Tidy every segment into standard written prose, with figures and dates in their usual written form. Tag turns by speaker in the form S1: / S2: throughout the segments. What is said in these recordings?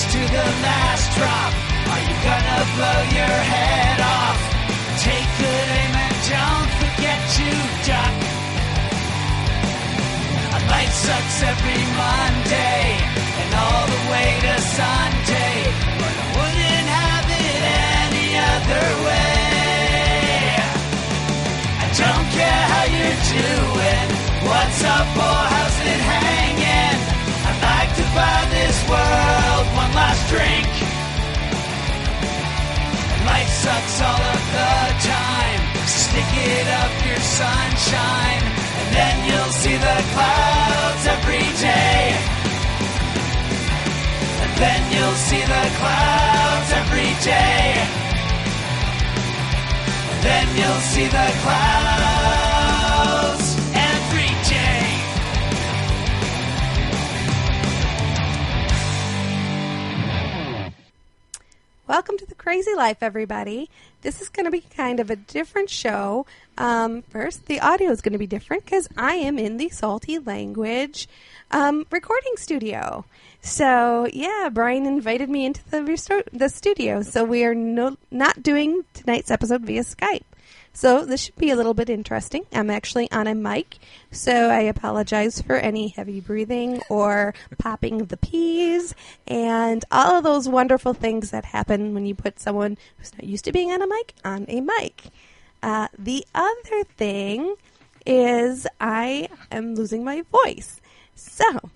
S1: race to the last drop. Are you gonna blow your head off? Take good aim and don't forget to duck. Life sucks every Monday and all the way to Sunday, but I wouldn't have it any other way. I don't care how you're doing, what's up or how's it hanging. I'd like to buy this world one last drink. Life sucks all of the time, stick it up your sunshine, and then you'll see the clouds every day. And then you'll see the clouds every day. And then you'll see the clouds every day.
S2: Welcome to The Crazy Life, everybody. This is going to be kind of a different show. First, the audio is going to be different because I am in the Salty Language recording studio. So, yeah, Bryan invited me into the studio, so we are not doing tonight's episode via Skype. So this should be a little bit interesting. I'm actually on a mic, so I apologize for any heavy breathing or popping of the peas and all of those wonderful things that happen when you put someone who's not used to being on a mic on a mic. The other thing is I am losing my voice. So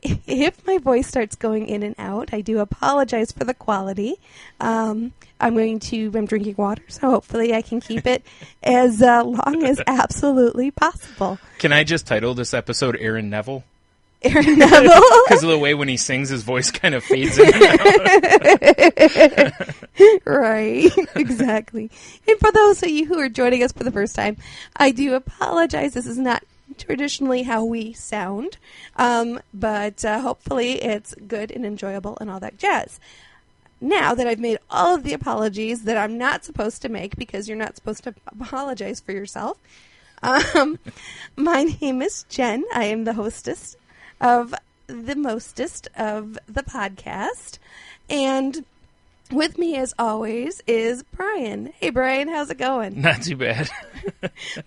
S2: if my voice starts going in and out, I do apologize for the quality. I'm drinking water, so hopefully I can keep it as long as absolutely possible.
S3: Can I just title this episode Aaron Neville?
S2: Aaron Neville?
S3: Because of the way when he sings, his voice kind of fades in and out.
S2: Right, exactly. And for those of you who are joining us for the first time, I do apologize. This is not traditionally how we sound, but hopefully it's good and enjoyable and all that jazz. Now that I've made all of the apologies that I'm not supposed to make, because you're not supposed to apologize for yourself, my name is Jen. I am the hostess of the mostest of the podcast, and with me, as always, is Bryan. Hey, Bryan, how's it going?
S3: Not too bad.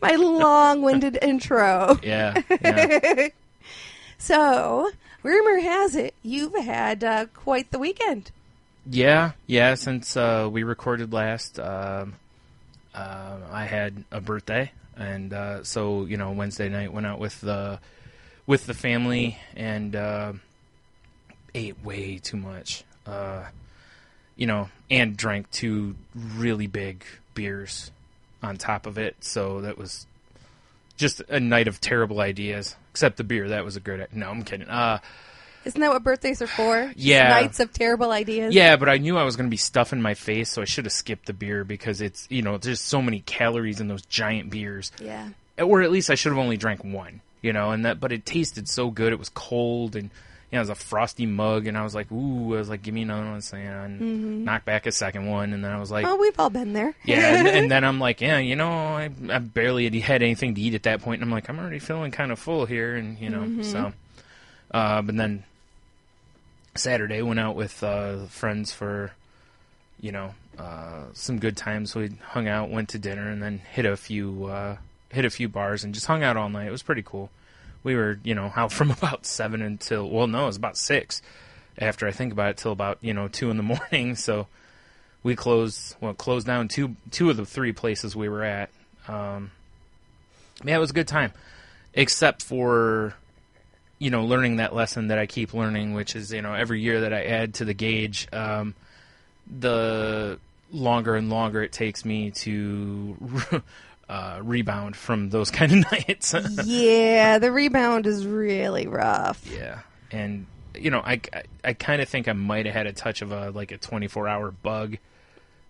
S2: My long-winded intro.
S3: Yeah.
S2: So, rumor has it you've had quite the weekend.
S3: Yeah. Since we recorded last, I had a birthday, and so Wednesday night went out with the family and ate way too much. And drank 2 really big beers on top of it. So that was just a night of terrible ideas. Except the beer, that was a great. No, I'm kidding.
S2: Isn't that what birthdays are for?
S3: Yeah.
S2: Nights of terrible ideas?
S3: Yeah, but I knew I was going to be stuffing my face, so I should have skipped the beer because it's, there's so many calories in those giant beers.
S2: Yeah.
S3: Or at least I should have only drank one, but it tasted so good. It was cold, and it was a frosty mug, and I was like, give me another one. So, knock back a second one, and then I was like...
S2: Oh, we've all been there.
S3: Yeah, and then I'm like, I barely had anything to eat at that point, and I'm like, I'm already feeling kind of full here, and, so... But then Saturday went out with friends for, some good times. We hung out, went to dinner, and then hit a few bars and just hung out all night. It was pretty cool. We were, out from about 7 until, it was about 6 after I think about it, till about, 2 in the morning. So we closed down two of the 3 places we were at. It was a good time, except for, learning that lesson that I keep learning, which is, every year that I add to the gauge, the longer and longer it takes me to rebound from those kind of nights.
S2: Yeah, the rebound is really rough.
S3: Yeah, and I kind of think I might have had a touch of a 24-hour bug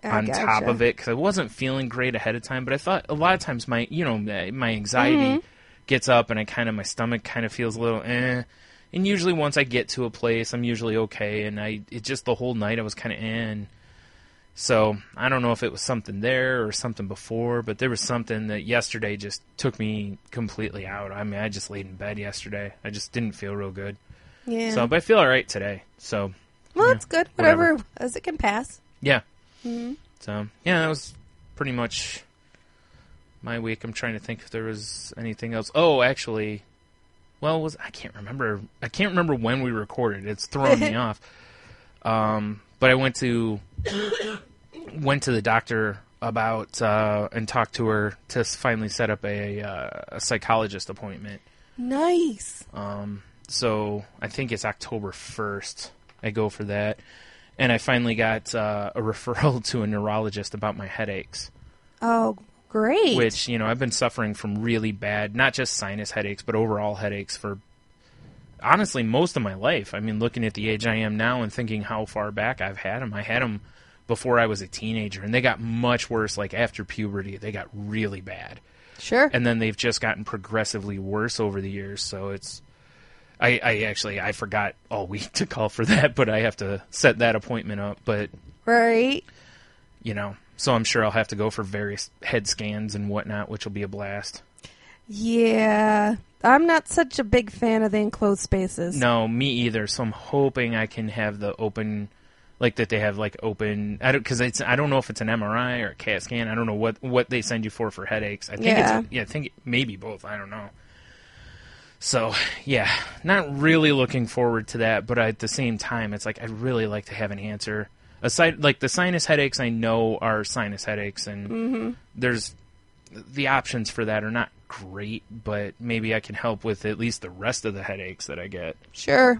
S3: on top of it, because I wasn't feeling great ahead of time. But I thought a lot of times my anxiety gets up, and my stomach kind of feels a little and usually once I get to a place, I'm usually okay, and it just the whole night I was kind of in. So I don't know if it was something there or something before, but there was something that yesterday just took me completely out. I mean, I just laid in bed yesterday. I just didn't feel real good.
S2: Yeah.
S3: So, but I feel all right today. So
S2: Well, that's good. Whatever it was, it can pass.
S3: Yeah. Mm-hmm. So, yeah, that was pretty much my week. I'm trying to think if there was anything else. Oh, actually, well, I can't remember. I can't remember when we recorded. It's throwing me off. But I went to the doctor about and talked to her to finally set up a psychologist appointment.
S2: Nice.
S3: So I think it's October 1st. I go for that. And I finally got a referral to a neurologist about my headaches.
S2: Oh, great.
S3: Which, I've been suffering from really bad, not just sinus headaches, but overall headaches for, honestly, most of my life. I mean, looking at the age I am now and thinking how far back I've had them. I had them before I was a teenager, and they got much worse, like after puberty. They got really bad.
S2: Sure.
S3: And then they've just gotten progressively worse over the years, so it's... I forgot all week to call for that, but I have to set that appointment up. But
S2: right,
S3: so I'm sure I'll have to go for various head scans and whatnot, which will be a blast.
S2: Yeah, I'm not such a big fan of the enclosed spaces.
S3: No, me either. So I'm hoping I can have the open, like that they have like open. I don't know if it's an MRI or a CAT scan. I don't know what they send you for headaches. I think I think maybe both. I don't know. So, yeah, not really looking forward to that, but at the same time, it's like I'd really like to have an answer. Aside, like the sinus headaches I know are sinus headaches, and there's the options for that are not great, but maybe I can help with at least the rest of the headaches that I get.
S2: Sure.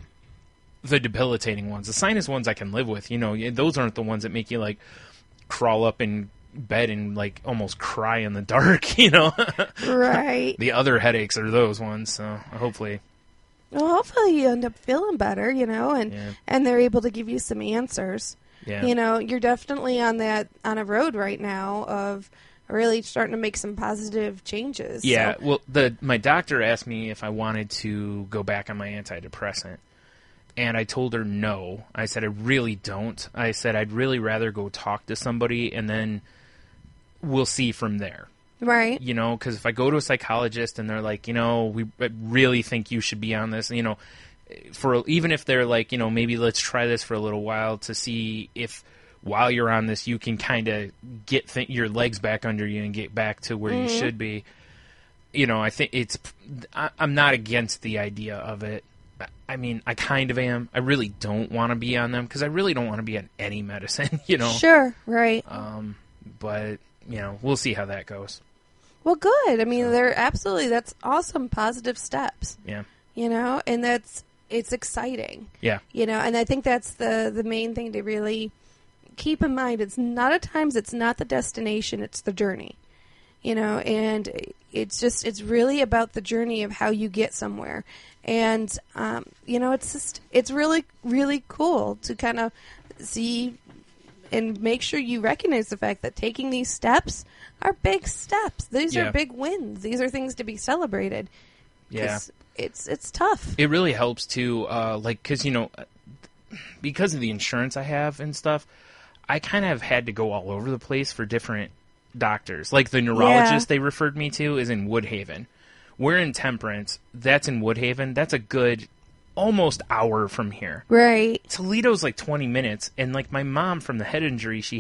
S3: The debilitating ones. The sinus ones I can live with. Those aren't the ones that make you, like, crawl up in bed and like almost cry in the dark,
S2: Right.
S3: The other headaches are those ones, so hopefully
S2: you end up feeling better, and they're able to give you some answers.
S3: Yeah.
S2: You're definitely on a road right now of really starting to make some positive changes.
S3: Yeah.
S2: So.
S3: Well, my doctor asked me if I wanted to go back on my antidepressant. And I told her no. I said, I really don't. I said, I'd really rather go talk to somebody and then we'll see from there.
S2: Right.
S3: Because if I go to a psychologist and they're like, we really think you should be on this, even if they're like, maybe let's try this for a little while to see if while you're on this, you can kind of get your legs back under you and get back to where you should be. I think I'm not against the idea of it. I mean, I kind of am. I really don't want to be on them because I really don't want to be on any medicine,
S2: Sure, right.
S3: But, we'll see how that goes.
S2: Well, good. I mean, that's awesome positive steps.
S3: Yeah.
S2: And it's exciting.
S3: Yeah.
S2: And I think that's the main thing to really keep in mind. It's not the destination, it's the journey. And it's really about the journey of how you get somewhere. And, it's really, really cool to kind of see and make sure you recognize the fact that taking these steps are big steps. These are big wins. These are things to be celebrated.
S3: Yeah.
S2: It's tough.
S3: It really helps too, because because of the insurance I have and stuff, I kind of have had to go all over the place for different doctors. Like the neurologist they referred me to is in Woodhaven. We're in Temperance. That's in Woodhaven. That's a good almost hour from here.
S2: Right.
S3: Toledo's like 20 minutes. And like my mom from the head injury she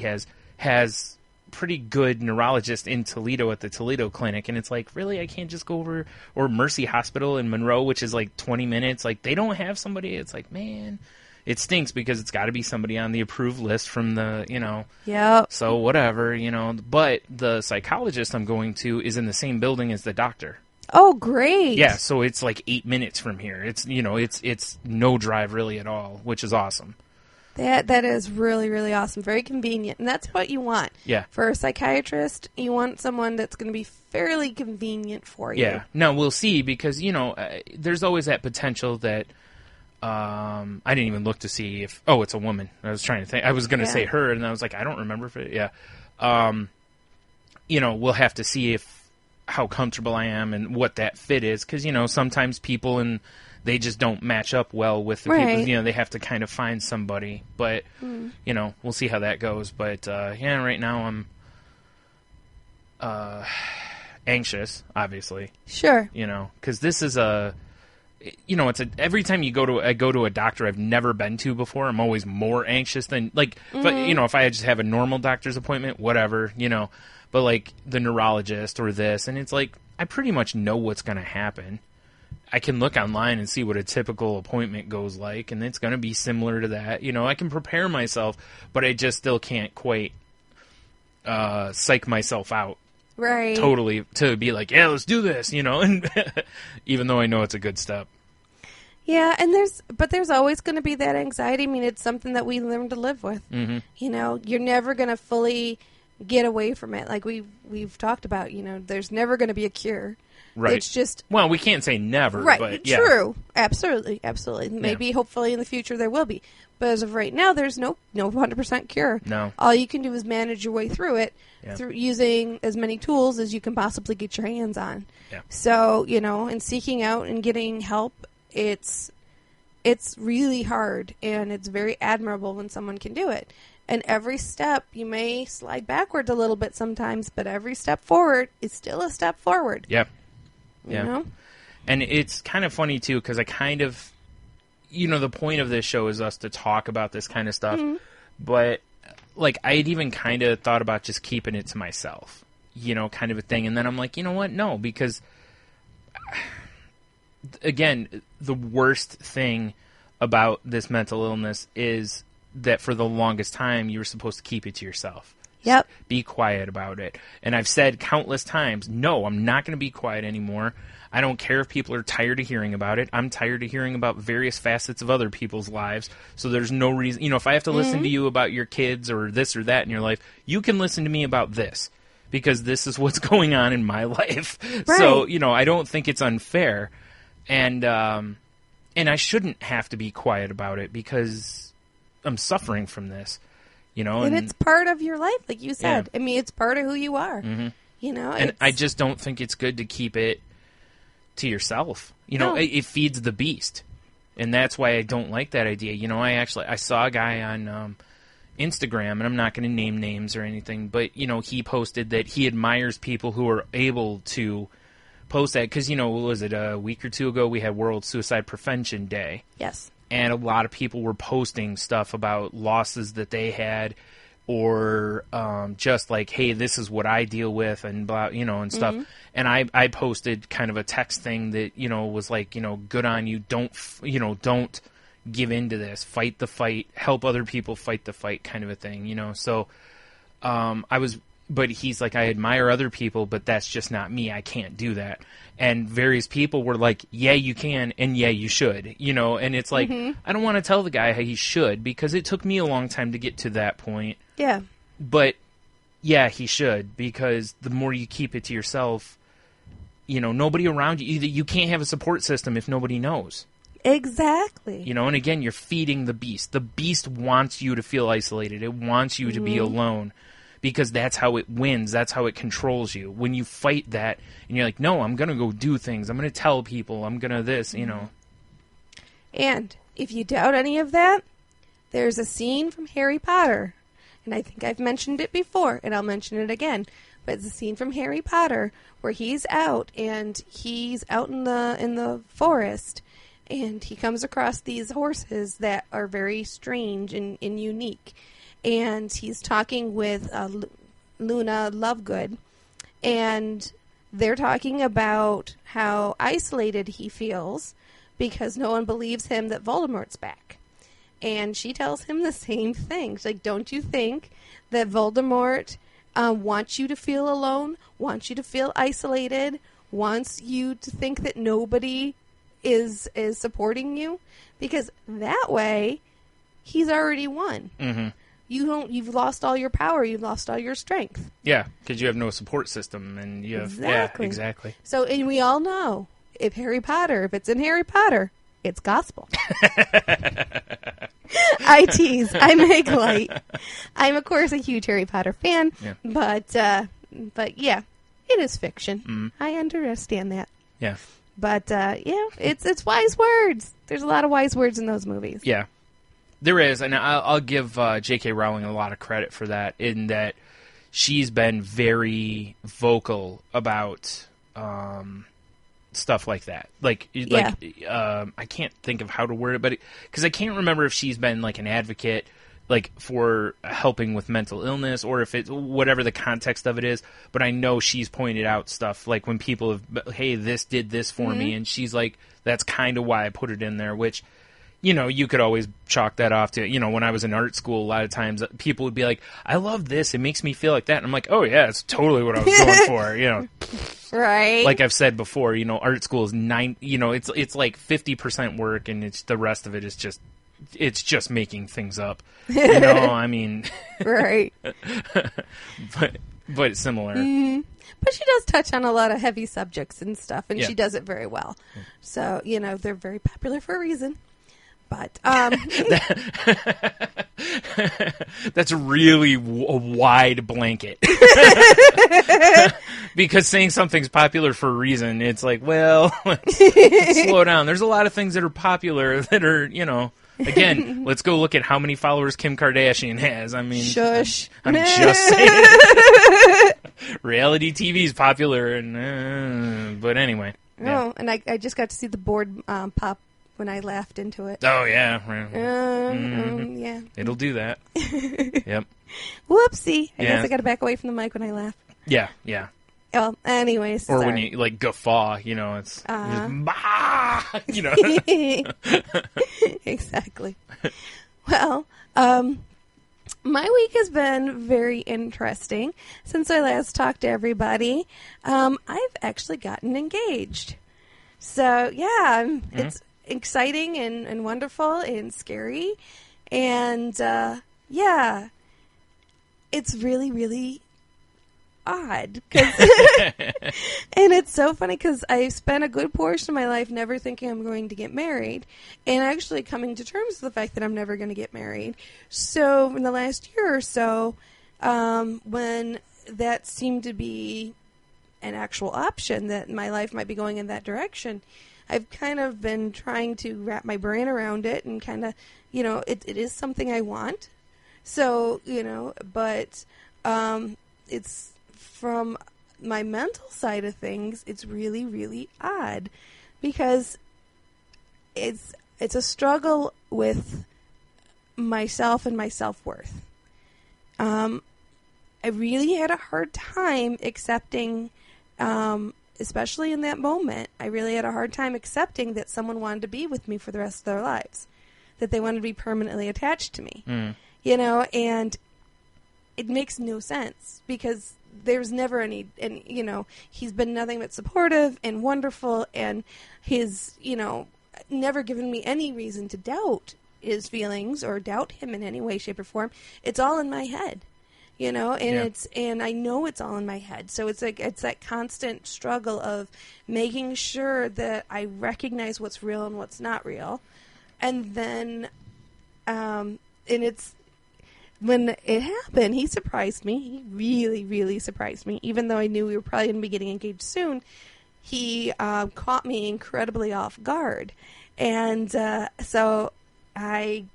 S3: has pretty good neurologist in Toledo at the Toledo clinic. And it's like, really? I can't just go over, or Mercy Hospital in Monroe, which is like 20 minutes. Like they don't have somebody. It's like, man, it stinks because it's got to be somebody on the approved list from the,
S2: Yeah.
S3: So whatever, But the psychologist I'm going to is in the same building as the doctor.
S2: Oh, great.
S3: Yeah, so it's like 8 minutes from here. It's it's no drive really at all, which is awesome.
S2: That is really, really awesome. Very convenient. And that's what you want.
S3: Yeah.
S2: For a psychiatrist, you want someone that's going to be fairly convenient for you.
S3: Yeah. Now, we'll see because, there's always that potential that I didn't even look to see if... Oh, it's a woman. I was trying to think. I was going to say her, and I was like, I don't remember if it... Yeah. We'll have to see how comfortable I am and what that fit is because, sometimes people and they just don't match up well with the people. They have to kind of find somebody. But, we'll see how that goes. But, right now I'm anxious, obviously.
S2: Sure.
S3: Because this is a you know, every time I go to a doctor I've never been to before, I'm always more anxious than, like, if I just have a normal doctor's appointment, whatever, you know, but like the neurologist or this, and it's like, I pretty much know what's going to happen. I can look online and see what a typical appointment goes like, and it's going to be similar to that. You know, I can prepare myself, but I just still can't quite psych myself out.
S2: Right.
S3: Totally, to be like, yeah, let's do this, you know, and even though I know it's a good step.
S2: Yeah, and there's always going to be that anxiety. I mean, it's something that we learn to live with.
S3: Mm-hmm.
S2: You know, you're never going to fully get away from it. Like we've talked about, you know, there's never going to be a cure.
S3: Right.
S2: It's just...
S3: Well, we can't say never,
S2: right,
S3: but yeah.
S2: True. Absolutely. Maybe, hopefully, in the future there will be. But as of right now, there's no 100% cure.
S3: No.
S2: All you can do is manage your way through it
S3: Yeah.
S2: through using as many tools as you can possibly get your hands on.
S3: Yeah.
S2: So, you know, and seeking out and getting help, it's really hard, and it's very admirable when someone can do it. And every step, you may slide backwards a little bit sometimes, but every step forward is still a step forward.
S3: Yeah.
S2: You know?
S3: And it's kind of funny, too, because I kind of, you know, the point of this show is us to talk about this kind of stuff. Mm-hmm. But, like, I'd even kind of thought about just keeping it to myself, you know, kind of a thing. And then I'm like, you know what? No, because, again, the worst thing about this mental illness is that for the longest time, you were supposed to keep it to yourself.
S2: Yep.
S3: Be quiet about it. And I've said countless times, no, I'm not going to be quiet anymore. I don't care if people are tired of hearing about it. I'm tired of hearing about various facets of other people's lives. So there's no reason, you know, if I have to listen to you about your kids or this or that in your life, you can listen to me about this because this is what's going on in my life. Right. So, you know, I don't think it's unfair. And I shouldn't have to be quiet about it because I'm suffering from this. You know,
S2: and it's part of your life, like you said. Yeah. I mean, it's part of who you are.
S3: Mm-hmm.
S2: You know,
S3: and I just don't think it's good to keep it to yourself. You know, it feeds the beast, and that's why I don't like that idea. You know, I saw a guy on Instagram, and I'm not going to name names or anything, but you know, he posted that he admires people who are able to post that because, you know, was it a week or two ago we had World Suicide Prevention Day?
S2: Yes.
S3: And a lot of people were posting stuff about losses that they had or just like, hey, this is what I deal with and blah, you know, and stuff. Mm-hmm. And I posted kind of a text thing that, you know, was like, you know, good on you. Don't give in to this. Fight the fight. Help other people fight the fight kind of a thing, you know. So but he's like, I admire other people, but that's just not me. I can't do that. And various people were like, yeah, you can, and yeah, you should, you know. And it's like, I don't want to tell the guy how he should because it took me a long time to get to that point.
S2: Yeah.
S3: But, yeah, he should because the more you keep it to yourself, you know, nobody around you, you can't have a support system if nobody knows.
S2: Exactly.
S3: You know, and again, you're feeding the beast. The beast wants you to feel isolated. It wants you to be alone. Because that's how it wins. That's how it controls you. When you fight that, and you're like, no, I'm going to go do things. I'm going to tell people. I'm going to this, you know.
S2: And if you doubt any of that, there's a scene from Harry Potter. And I think I've mentioned it before, and I'll mention it again. But it's a scene from Harry Potter where he's out, and he's out in the forest, and he comes across these horses that are very strange and unique. And he's talking with Luna Lovegood, and they're talking about how isolated he feels because no one believes him that Voldemort's back. And she tells him the same thing. She's like, don't you think that Voldemort wants you to feel alone, wants you to feel isolated, wants you to think that nobody is supporting you? Because that way, he's already won.
S3: Mm-hmm.
S2: You've lost all your power. You've lost all your strength.
S3: Yeah, because you have no support system, and you have
S2: exactly.
S3: Yeah, exactly.
S2: So, and we all know if it's in Harry Potter, it's gospel. I tease. I make light. I'm of course a huge Harry Potter fan, but yeah, it is fiction. Mm-hmm. I understand that.
S3: Yeah.
S2: But yeah, it's wise words. There's a lot of wise words in those movies.
S3: Yeah. There is, and I'll give J.K. Rowling a lot of credit for that, in that she's been very vocal about stuff like that. Like I can't think of how to word it, but because I can't remember if she's been like an advocate like for helping with mental illness or if it's whatever the context of it is. But I know she's pointed out stuff like when people have, hey, this did this for me, and she's like, that's kind of why I put it in there, which, you know, you could always chalk that off to, you know, when I was in art school, a lot of times people would be like, I love this. It makes me feel like that. And I'm like, oh, yeah, it's totally what I was going for, you know.
S2: Right.
S3: Like I've said before, you know, art school is it's like 50% work and it's the rest of it is just making things up. You know, I mean.
S2: Right.
S3: But similar.
S2: Mm-hmm. But she does touch on a lot of heavy subjects and stuff, and she does it very well. So, you know, they're very popular for a reason. But
S3: that's really a wide blanket. Because saying something's popular for a reason, it's like, well, let's slow down. There's a lot of things that are popular that are, you know, again, let's go look at how many followers Kim Kardashian has. I mean,
S2: shush.
S3: I'm just saying. Reality TV is popular, and but anyway.
S2: Oh, and I just got to see the board pop when I laughed into it.
S3: Oh, yeah.
S2: Yeah.
S3: It'll do that. Yep.
S2: Whoopsie. I guess I got to back away from the mic when I laugh.
S3: Yeah.
S2: Well, anyways.
S3: Or when you, like, guffaw, you know, it's just, bah! You know.
S2: Exactly. Well, my week has been very interesting. Since I last talked to everybody, I've actually gotten engaged. So, yeah, it's exciting and wonderful and scary. And, yeah, it's really, really odd. And it's so funny because I spent a good portion of my life never thinking I'm going to get married and actually coming to terms with the fact that I'm never going to get married. So in the last year or so, when that seemed to be an actual option that my life might be going in that direction, I've kind of been trying to wrap my brain around it and kind of, you know, it is something I want. So, you know, but it's from my mental side of things, it's really, really odd because it's a struggle with myself and my self-worth. I really had a hard time accepting, especially in that moment, I really had a hard time accepting that someone wanted to be with me for the rest of their lives, that they wanted to be permanently attached to me, you know, and it makes no sense because there's never any, and, you know, he's been nothing but supportive and wonderful, and he's, you know, never given me any reason to doubt his feelings or doubt him in any way, shape, or form. It's all in my head, you know, and and I know it's all in my head. So it's like, it's that constant struggle of making sure that I recognize what's real and what's not real. And then, and it's, when it happened, he surprised me. He really, really surprised me. Even though I knew we were probably going to be getting engaged soon, he caught me incredibly off guard. And so I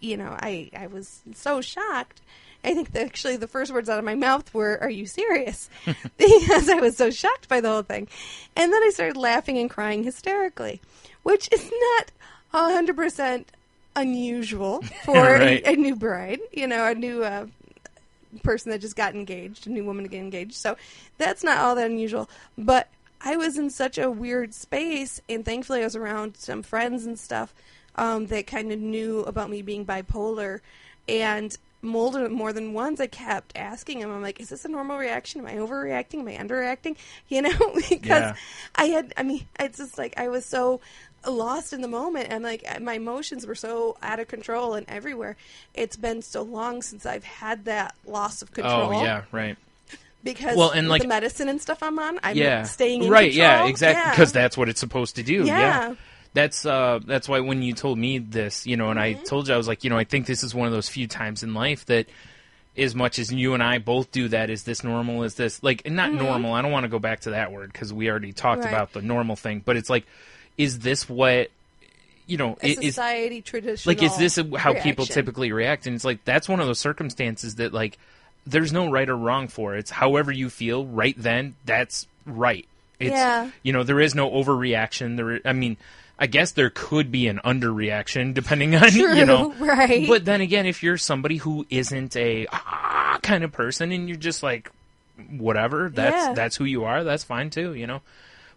S2: was so shocked. I think that actually the first words out of my mouth were, "Are you serious?" Because I was so shocked by the whole thing. And then I started laughing and crying hysterically, which is not 100% unusual for
S3: right.
S2: a new bride, you know, a new person that just got engaged, a new woman to get engaged. So that's not all that unusual. But I was in such a weird space, and thankfully I was around some friends and stuff that kind of knew about me being bipolar. And more than once I kept asking him, I'm like, is this a normal reaction? Am I overreacting? Am I underreacting? You know, because it's just like I was so lost in the moment, and like my emotions were so out of control and everywhere. It's been so long since I've had that loss of control.
S3: Oh yeah, right.
S2: Because
S3: and like
S2: the medicine and stuff I'm on, I'm staying in
S3: right,
S2: control.
S3: Yeah, exactly. Because that's what it's supposed to do.
S2: Yeah.
S3: That's why when you told me this, you know, and I told you, I was like, you know, I think this is one of those few times in life that, as much as you and I both do that, is this normal? Is this like not normal? I don't want to go back to that word because we already talked about the normal thing, but it's like, is this what, you know,
S2: society traditional?
S3: Like, is this how people typically react? And it's like, that's one of those circumstances that, like, there's no right or wrong for. It's however you feel right then, that's right. It's, there is no overreaction. I guess there could be an underreaction depending on,
S2: True, right.
S3: But then again, if you're somebody who isn't a kind of person and you're just like, whatever, that's who you are, that's fine too,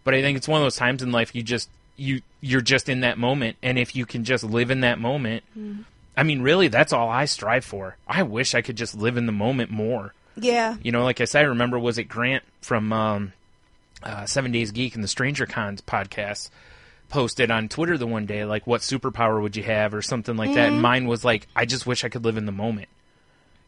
S3: But I think it's one of those times in life you're just in that moment, and if you can just live in that moment, really, that's all I strive for. I wish I could just live in the moment more.
S2: Yeah.
S3: Like I said, I remember, was it Grant from 7 Days Geek and the Stranger Cons podcast posted on Twitter the one day, like, what superpower would you have or something like that, and mine was like, I just wish I could live in the moment.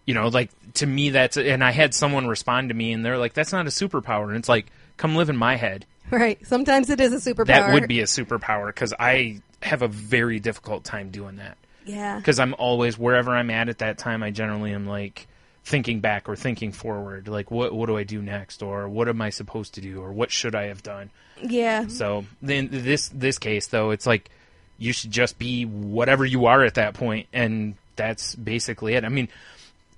S3: Like, to me, and I had someone respond to me, and they're like, that's not a superpower, and it's like, come live in my head.
S2: Right. Sometimes it is a superpower.
S3: That would be a superpower, because I have a very difficult time doing that.
S2: Yeah.
S3: Because I'm always, wherever I'm at that time, I generally am, like, thinking back or thinking forward. Like, what do I do next? Or what am I supposed to do? Or what should I have done?
S2: Yeah.
S3: So, in this case, though, it's like, you should just be whatever you are at that point, and that's basically it.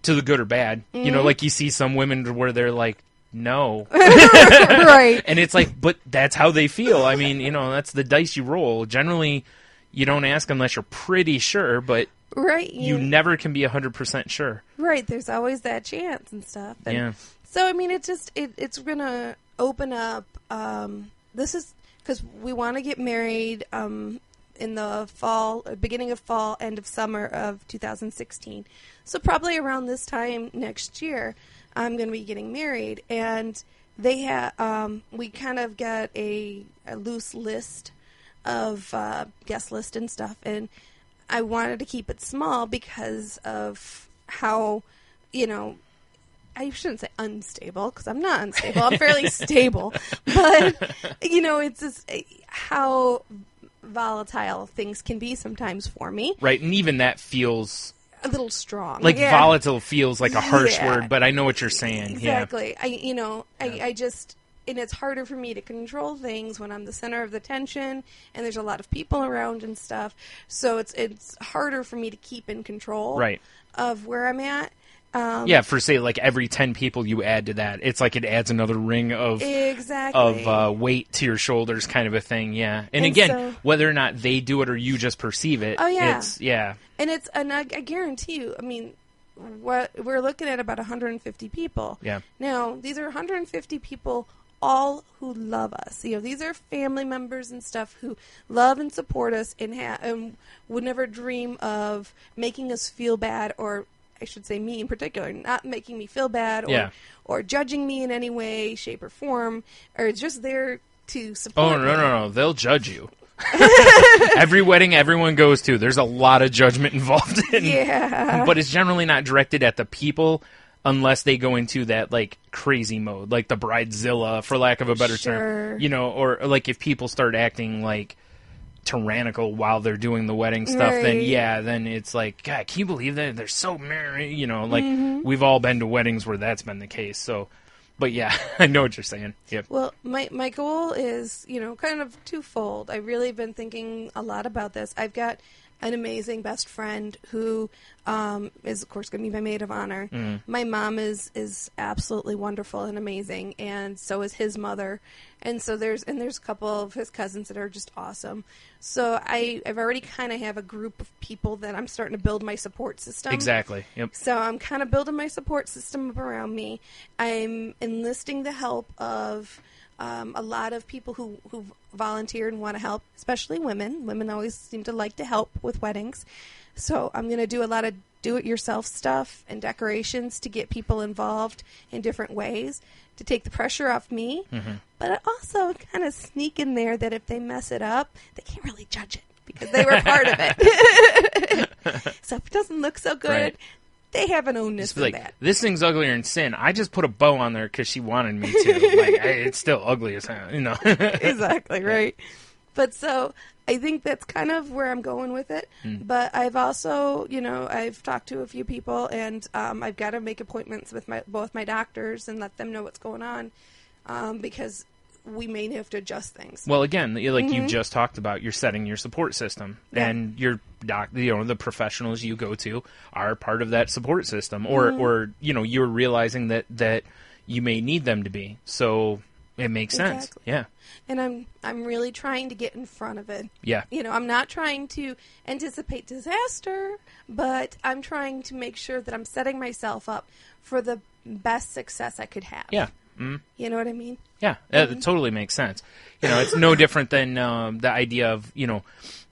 S3: To the good or bad. Like, you see some women where they're like, no.
S2: Right.
S3: And it's like, but that's how they feel. That's the dice you roll. Generally, you don't ask unless you're pretty sure, but
S2: right,
S3: you never can be 100% sure.
S2: Right, there's always that chance and stuff. And so, it's going to open up, this is, because we want to get married in the fall, beginning of fall, end of summer of 2016. So probably around this time next year, I'm going to be getting married, and they have we kind of got a loose list of guest list and stuff, and I wanted to keep it small because of how, I shouldn't say unstable, because I'm not unstable. I'm fairly stable, but it's just how volatile things can be sometimes for me.
S3: Right, and even that feels
S2: a little strong.
S3: Like, volatile feels like a harsh word, but I know what you're saying.
S2: Exactly. Yeah. I just, and it's harder for me to control things when I'm the center of the tension and there's a lot of people around and stuff. So it's harder for me to keep in control of where I'm at.
S3: For say, like, every 10 people you add to that, it's like it adds another ring of weight to your shoulders, kind of a thing. Yeah, and again, so, whether or not they do it or you just perceive it,
S2: and I guarantee you, what we're looking at about 150 people.
S3: Yeah.
S2: Now, these are 150 people, all who love us. These are family members and stuff who love and support us and would never dream of making us feel bad, or I should say me in particular, not making me feel bad or judging me in any way, shape, or form, or just there to support me.
S3: No. They'll judge you. Every wedding everyone goes to, there's a lot of judgment involved in.
S2: Yeah.
S3: But it's generally not directed at the people unless they go into that, like, crazy mode, like the bridezilla, for lack of a better term. Or, like, if people start acting, like, tyrannical while they're doing the wedding stuff, then it's like, God, can you believe that they're so married? We've all been to weddings where that's been the case. So, but yeah, I know what you're saying. Yep.
S2: Well, my goal is, kind of twofold. I've really been thinking a lot about this. I've got an amazing best friend who is, of course, going to be my maid of honor. My mom is absolutely wonderful and amazing, and so is his mother. And so there's a couple of his cousins that are just awesome. So I've already kind of have a group of people that I'm starting to build my support system.
S3: Exactly. Yep.
S2: So I'm kind of building my support system up around me. I'm enlisting the help of a lot of people who volunteer and want to help, especially women. Women always seem to like to help with weddings. So I'm going to do a lot of do-it-yourself stuff and decorations to get people involved in different ways to take the pressure off me. But I also kind of sneak in there that if they mess it up, they can't really judge it because they were part of it. So if it doesn't look so good, they have an ownness in that.
S3: This thing's uglier than sin. I just put a bow on there because she wanted me to. It's still ugly as hell,
S2: Exactly, right. But so I think that's kind of where I'm going with it. But I've also, I've talked to a few people, and I've got to make appointments with both my doctors and let them know what's going on because we may have to adjust things.
S3: Well, again, like you just talked about, you're setting your support system, and your the professionals you go to are part of that support system, or you're realizing that you may need them to be. So It makes sense.
S2: Exactly.
S3: Yeah.
S2: And I'm really trying to get in front of it.
S3: Yeah.
S2: You know, I'm not trying to anticipate disaster, but I'm trying to make sure that I'm setting myself up for the best success I could have.
S3: Yeah. Mm-hmm.
S2: You know what I mean?
S3: Yeah, it totally makes sense. You know, it's no different than the idea of, you know,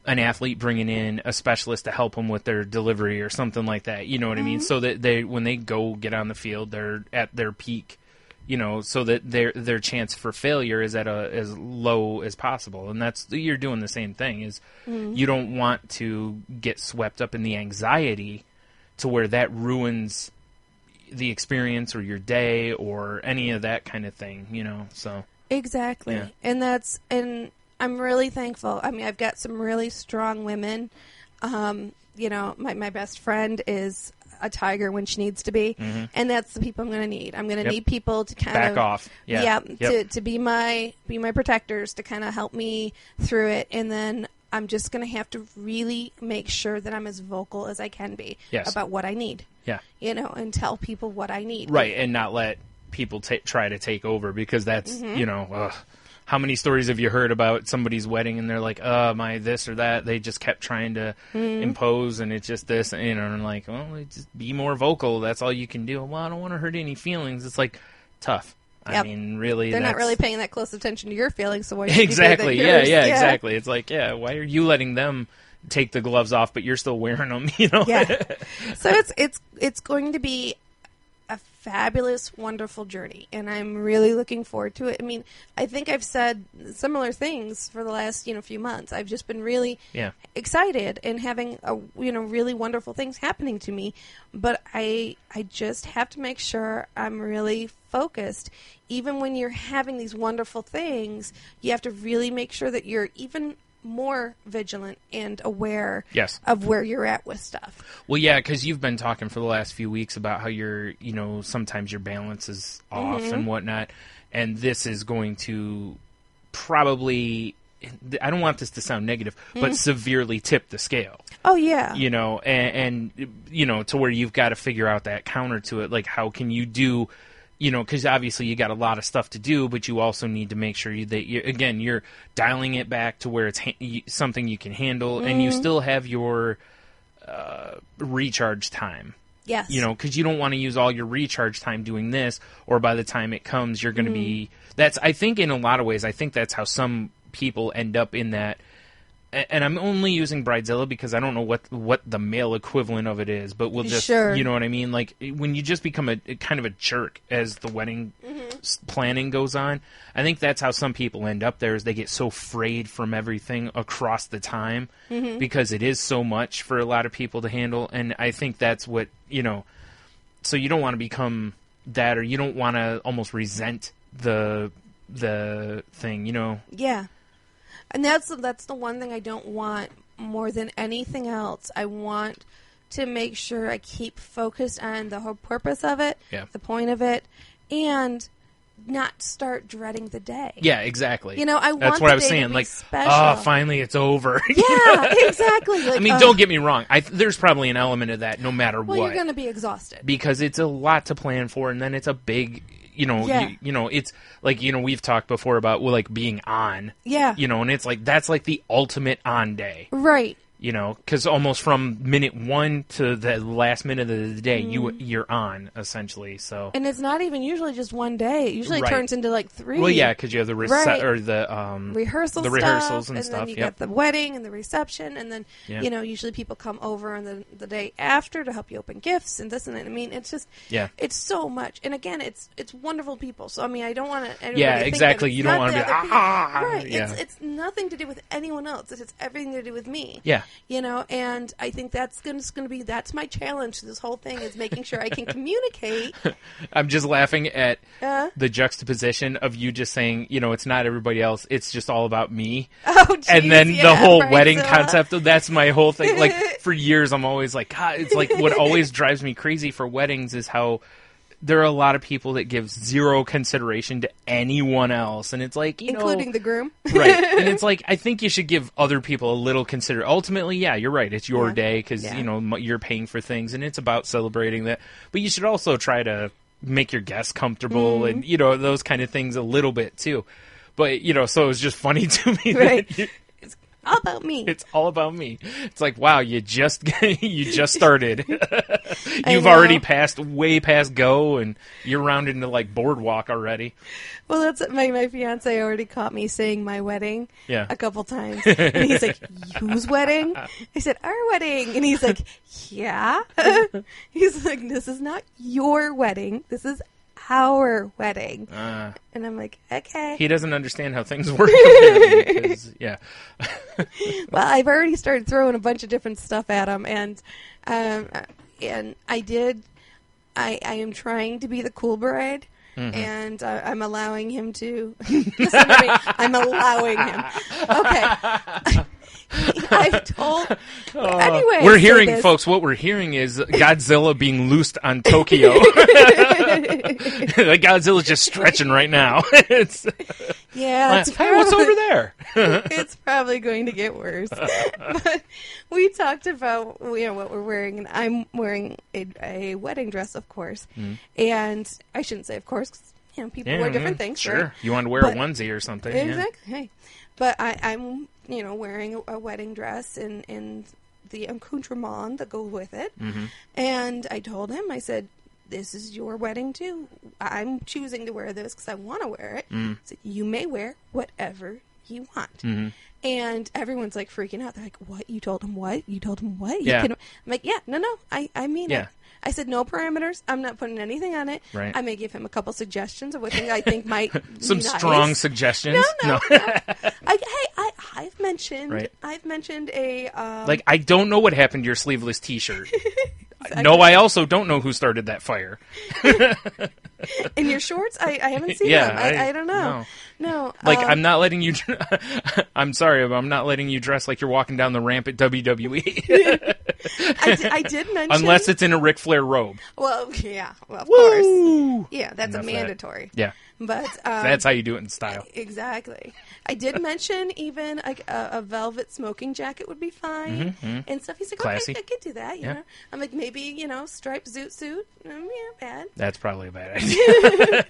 S3: an athlete bringing in a specialist to help them with their delivery or something like that. You know what I mean? So that when they go get on the field, they're at their peak, you know, so that their chance for failure is at as low as possible. And you're doing the same thing. Is you don't want to get swept up in the anxiety to where that ruins the experience or your day or any of that kind of thing, you know. So
S2: exactly.
S3: Yeah.
S2: And I'm really thankful. I mean, I've got some really strong women. You know, my best friend is a tiger when she needs to be, and that's the people I'm going to need. I'm going to need people to kind
S3: back
S2: of
S3: off. Yeah.
S2: To be my protectors, to kind of help me through it, and then I'm just going to have to really make sure that I'm as vocal as I can be about what I need.
S3: Yeah.
S2: You know, and tell people what I need.
S3: Right, and not let people try to take over, because that's, you know, how many stories have you heard about somebody's wedding and they're like, my this or that, they just kept trying to impose, and it's just this, you know, and like, well, just be more vocal, that's all you can do. Well, I don't want to hurt any feelings. It's like, tough. I mean, really,
S2: they're not really paying that close attention to your feelings, so why should
S3: exactly,
S2: you do that?
S3: yeah, exactly. It's like, why are you letting them take the gloves off, but you're still wearing them, you know?
S2: Yeah. So it's going to be a fabulous, wonderful journey, and I'm really looking forward to it. I mean, I think I've said similar things for the last, you know, few months. I've just been really excited and having really wonderful things happening to me, but I just have to make sure I'm really focused. Even when you're having these wonderful things, you have to really make sure that you're even more vigilant and aware of where you're at with stuff.
S3: Well, yeah, because you've been talking for the last few weeks about how sometimes your balance is off and whatnot, and this is going to probably, I don't want this to sound negative, but severely tip the scale.
S2: Oh, yeah.
S3: You know, and you know, to where you've got to figure out that counter to it, like how can you do, you know, because obviously you got a lot of stuff to do, but you also need to make sure that you're dialing it back to where it's something you can handle, and you still have your recharge time.
S2: Yes.
S3: You know, because you don't want to use all your recharge time doing this, or by the time it comes, you're going to be. I think in a lot of ways, I think that's how some people end up in that. And I'm only using Bridezilla because I don't know what the male equivalent of it is, but we'll just, you know what I mean? Like, when you just become a kind of a jerk as the wedding planning goes on, I think that's how some people end up there, is they get so frayed from everything across the time because it is so much for a lot of people to handle. And I think that's what, you know, so you don't want to become that, or you don't want to almost resent the thing, you know?
S2: Yeah. And that's the one thing I don't want more than anything else. I want to make sure I keep focused on the whole purpose of it, the point of it, and not start dreading the day.
S3: Yeah, exactly.
S2: You know,
S3: that's what I was saying. Like,
S2: special.
S3: Finally it's over.
S2: Yeah, exactly. Like,
S3: I mean, don't get me wrong. There's probably an element of that no matter what.
S2: Well, you're going to be exhausted.
S3: Because it's a lot to plan for, and then it's a big... You know, you know, it's like, you know, we've talked before about, well, like, being on. Yeah. You know, and it's like, that's like the ultimate on day.
S2: Right.
S3: You know, because almost from minute 1 to the last minute of the day, you're on, essentially. So,
S2: and it's not even usually just one day. It usually turns into like 3.
S3: Well, yeah, because you have the rehearsals and stuff.
S2: And then you get the wedding and the reception, and then you know, usually people come over on the day after to help you open gifts and this and that. I mean, it's just it's so much. And again, it's wonderful people. So I mean, I don't want to.
S3: Yeah, exactly. You don't want to be
S2: right.
S3: Yeah.
S2: It's nothing to do with anyone else. It's everything to do with me.
S3: Yeah.
S2: You know, and I think that's going to be, that's my challenge to this whole thing, is making sure I can communicate.
S3: I'm just laughing at the juxtaposition of you just saying, you know, it's not everybody else, it's just all about me.
S2: Oh, geez,
S3: and then the whole wedding
S2: Zilla.
S3: concept, that's my whole thing. Like, for years, I'm always like, God, it's like what always drives me crazy for weddings is how there are a lot of people that give zero consideration to anyone else, and it's like,
S2: including the groom,
S3: right? And it's like, I think you should give other people a little consideration. Ultimately, yeah, you're right. It's your day because you know, you're paying for things, and it's about celebrating that. But you should also try to make your guests comfortable and, you know, those kind of things a little bit too. But, you know, so it was just funny to me.
S2: Right. It's all about me.
S3: It's all about me. It's like, wow, you just started. You've already way past go, and you're rounded into like boardwalk already.
S2: Well, that's my fiance already caught me saying my wedding a couple times. And he's like, whose wedding? I said, our wedding. And he's like, yeah. He's like, this is not your wedding. This is our wedding. And I'm like, okay.
S3: He doesn't understand how things work. Because, yeah.
S2: Well, I've already started throwing a bunch of different stuff at him, and I am trying to be the cool bride. And I'm allowing him to listen to me. I'm allowing him. Okay. I've told. Anyway,
S3: we're hearing, folks. What we're hearing is Godzilla being loosed on Tokyo. Like Godzilla's just stretching right now.
S2: Yeah.
S3: Hey, what's over there?
S2: It's probably going to get worse. But we talked about what we're wearing, and I'm wearing a wedding dress, of course. And I shouldn't say, of course, because people wear different things.
S3: Sure,
S2: right?
S3: You want to wear a onesie or something.
S2: Exactly. Hey. But I'm wearing a wedding dress and the accoutrement that goes with it. And I told him, I said, this is your wedding too. I'm choosing to wear this because I want to wear it. So you may wear whatever you want. And everyone's like freaking out. They're like, what? You told him what? You told him what?
S3: Yeah.
S2: I'm like, yeah, no, I mean it. I said, no parameters. I'm not putting anything on it.
S3: Right.
S2: I may give him a couple suggestions of what I think might
S3: some
S2: be nice.
S3: Strong suggestions.
S2: No. I've mentioned. Right. I've mentioned a.
S3: Like, I don't know what happened to your sleeveless T-shirt. Exactly. No, I also don't know who started that fire.
S2: In your shorts? I haven't seen them. I don't know. No.
S3: Like, I'm not letting you... I'm sorry, but I'm not letting you dress like you're walking down the ramp at WWE.
S2: I did mention...
S3: Unless it's in a Ric Flair robe.
S2: Well, yeah. Well, of
S3: Woo!
S2: course. Yeah, that's a mandatory.
S3: Yeah.
S2: But
S3: that's how you do it in style.
S2: Exactly. I did mention even a velvet smoking jacket would be fine and stuff. He's like,
S3: classy.
S2: Okay, I could do that. You know, I'm like, maybe striped zoot suit. Yeah, bad.
S3: That's probably a bad idea.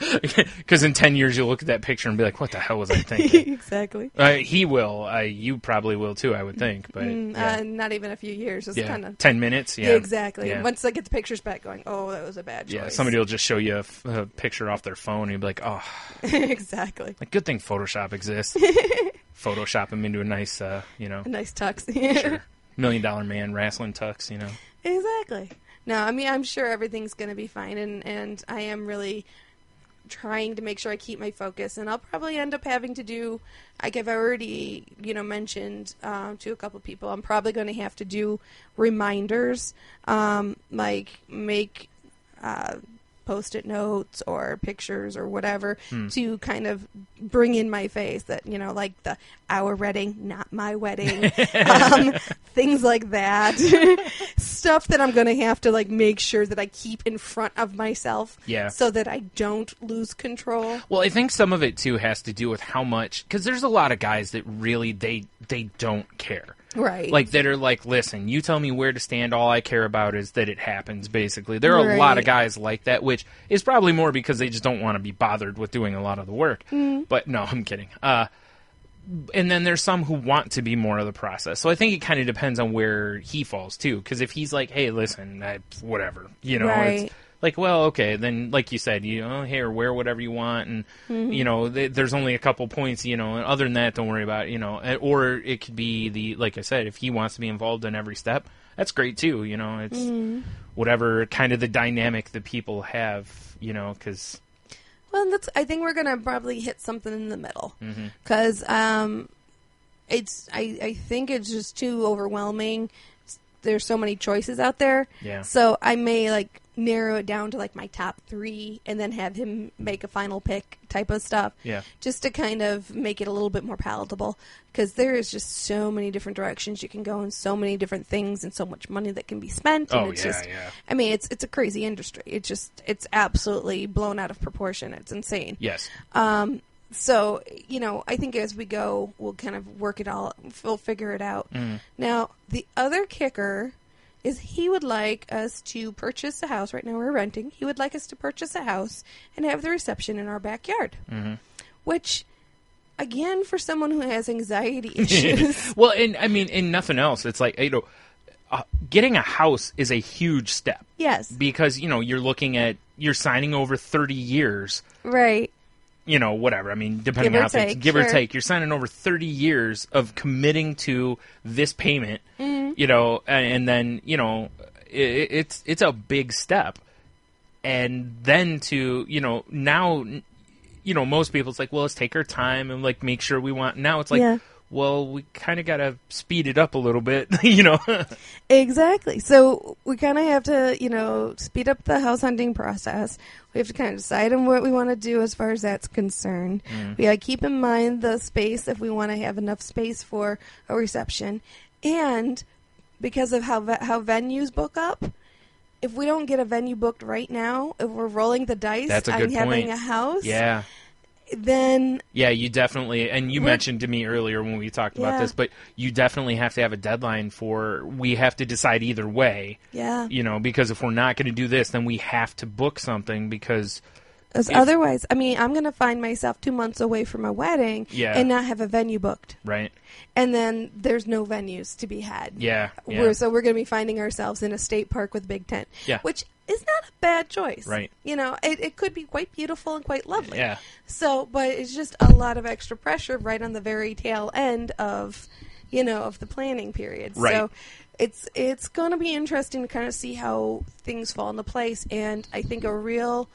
S3: Because in 10 years you'll look at that picture and be like, what the hell was I thinking?
S2: Exactly.
S3: He will. You probably will too, I would think. But
S2: not even a few years. Just kind of
S3: 10 minutes. Yeah,
S2: exactly.
S3: Yeah.
S2: Once I get the pictures back, going, oh, that was a bad choice.
S3: Yeah, somebody will just show you a picture off their phone and you'll be like, oh.
S2: Exactly.
S3: Like, good thing Photoshop exists. Photoshop him into a nice,
S2: a nice tux.
S3: Sure. $1 Million Man wrestling tux,
S2: Exactly. No, I mean, I'm sure everything's going to be fine, and I am really trying to make sure I keep my focus, and I'll probably end up having to do, like I've already, mentioned to a couple people, I'm probably going to have to do reminders, like make Post-it notes or pictures or whatever to kind of bring in my face that, like the our wedding, not my wedding, things like that. Stuff that I'm going to have to like make sure that I keep in front of myself so that I don't lose control.
S3: Well, I think some of it too has to do with how much, because there's a lot of guys that really, they don't care.
S2: Right.
S3: Like, that are like, listen, you tell me where to stand, all I care about is that it happens, basically. There are a lot of guys like that, which is probably more because they just don't want to be bothered with doing a lot of the work. But, no, I'm kidding. And then there's some who want to be more of the process. So I think it kind of depends on where he falls, too. Because if he's like, hey, listen, whatever, it's like, well, okay, then, like you said, here, wear whatever you want, and, there's only a couple points, and other than that, don't worry about it, or it could be like I said, if he wants to be involved in every step, that's great, too, it's whatever kind of the dynamic that people have, because...
S2: Well, I think we're going to probably hit something in the middle, because I think it's just too overwhelming. There's so many choices out there, so I may, like, narrow it down to like my top 3 and then have him make a final pick type of stuff just to kind of make it a little bit more palatable, because there is just so many different directions you can go and so many different things and so much money that can be spent, and I mean it's a crazy industry. It's absolutely blown out of proportion. It's insane. So I think as we go we'll kind of work it all, we'll figure it out. Now the other kicker is he would like us to purchase a house. Right now we're renting. He would like us to purchase a house and have the reception in our backyard. Mm-hmm. Which, again, for someone who has anxiety issues.
S3: Well, and I mean, and nothing else. It's like, you know, getting a house is a huge step.
S2: Yes.
S3: Because, you know, you're signing over 30 years.
S2: Right.
S3: You know, whatever. I mean, depending on how things, give or take, you're signing over 30 years of committing to this payment, you know, and then, you know, it's a big step. And then to, you know, now, you know, most people, it's like, well, let's take our time and, like, make sure we want. Now it's like, well, we kind of got to speed it up a little bit, you know.
S2: Exactly. So we kind of have to, you know, speed up the house hunting process. We have to kind of decide on what we want to do as far as that's concerned. We got to keep in mind the space if we want to have enough space for a reception. And because of how venues book up, if we don't get a venue booked right now, if we're rolling the dice on having a house, then
S3: you definitely, and you mentioned to me earlier when we talked about this, but you definitely have to have a deadline for, we have to decide either way, you know, because if we're not going to do this, then we have to book something, because
S2: otherwise, I mean, I'm going to find myself 2 months away from a wedding and not have a venue booked.
S3: Right.
S2: And then there's no venues to be had. So we're going to be finding ourselves in a state park with a big tent, which is not a bad choice.
S3: Right.
S2: You know, it could be quite beautiful and quite lovely.
S3: Yeah.
S2: So, but it's just a lot of extra pressure right on the very tail end of, you know, of the planning period.
S3: Right.
S2: So it's going to be interesting to kind of see how things fall into place. And I think a real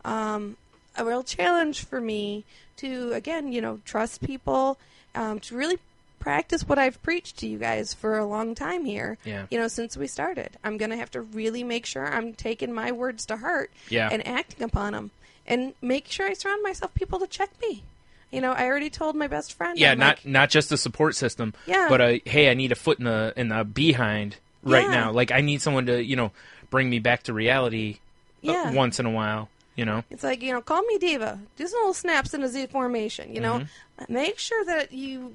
S2: challenge for me to, again, you know, trust people, to really practice what I've preached to you guys for a long time here, you know, since we started. I'm going to have to really make sure I'm taking my words to heart and acting upon them, and make sure I surround myself people to check me. You know, I already told my best friend.
S3: Yeah, not just a support system, but hey, I need a foot in the behind right now. Like, I need someone to, you know, bring me back to reality once in a while. You know,
S2: it's like, you know, call me diva. Do some little snaps in a Z formation. You know, make sure that you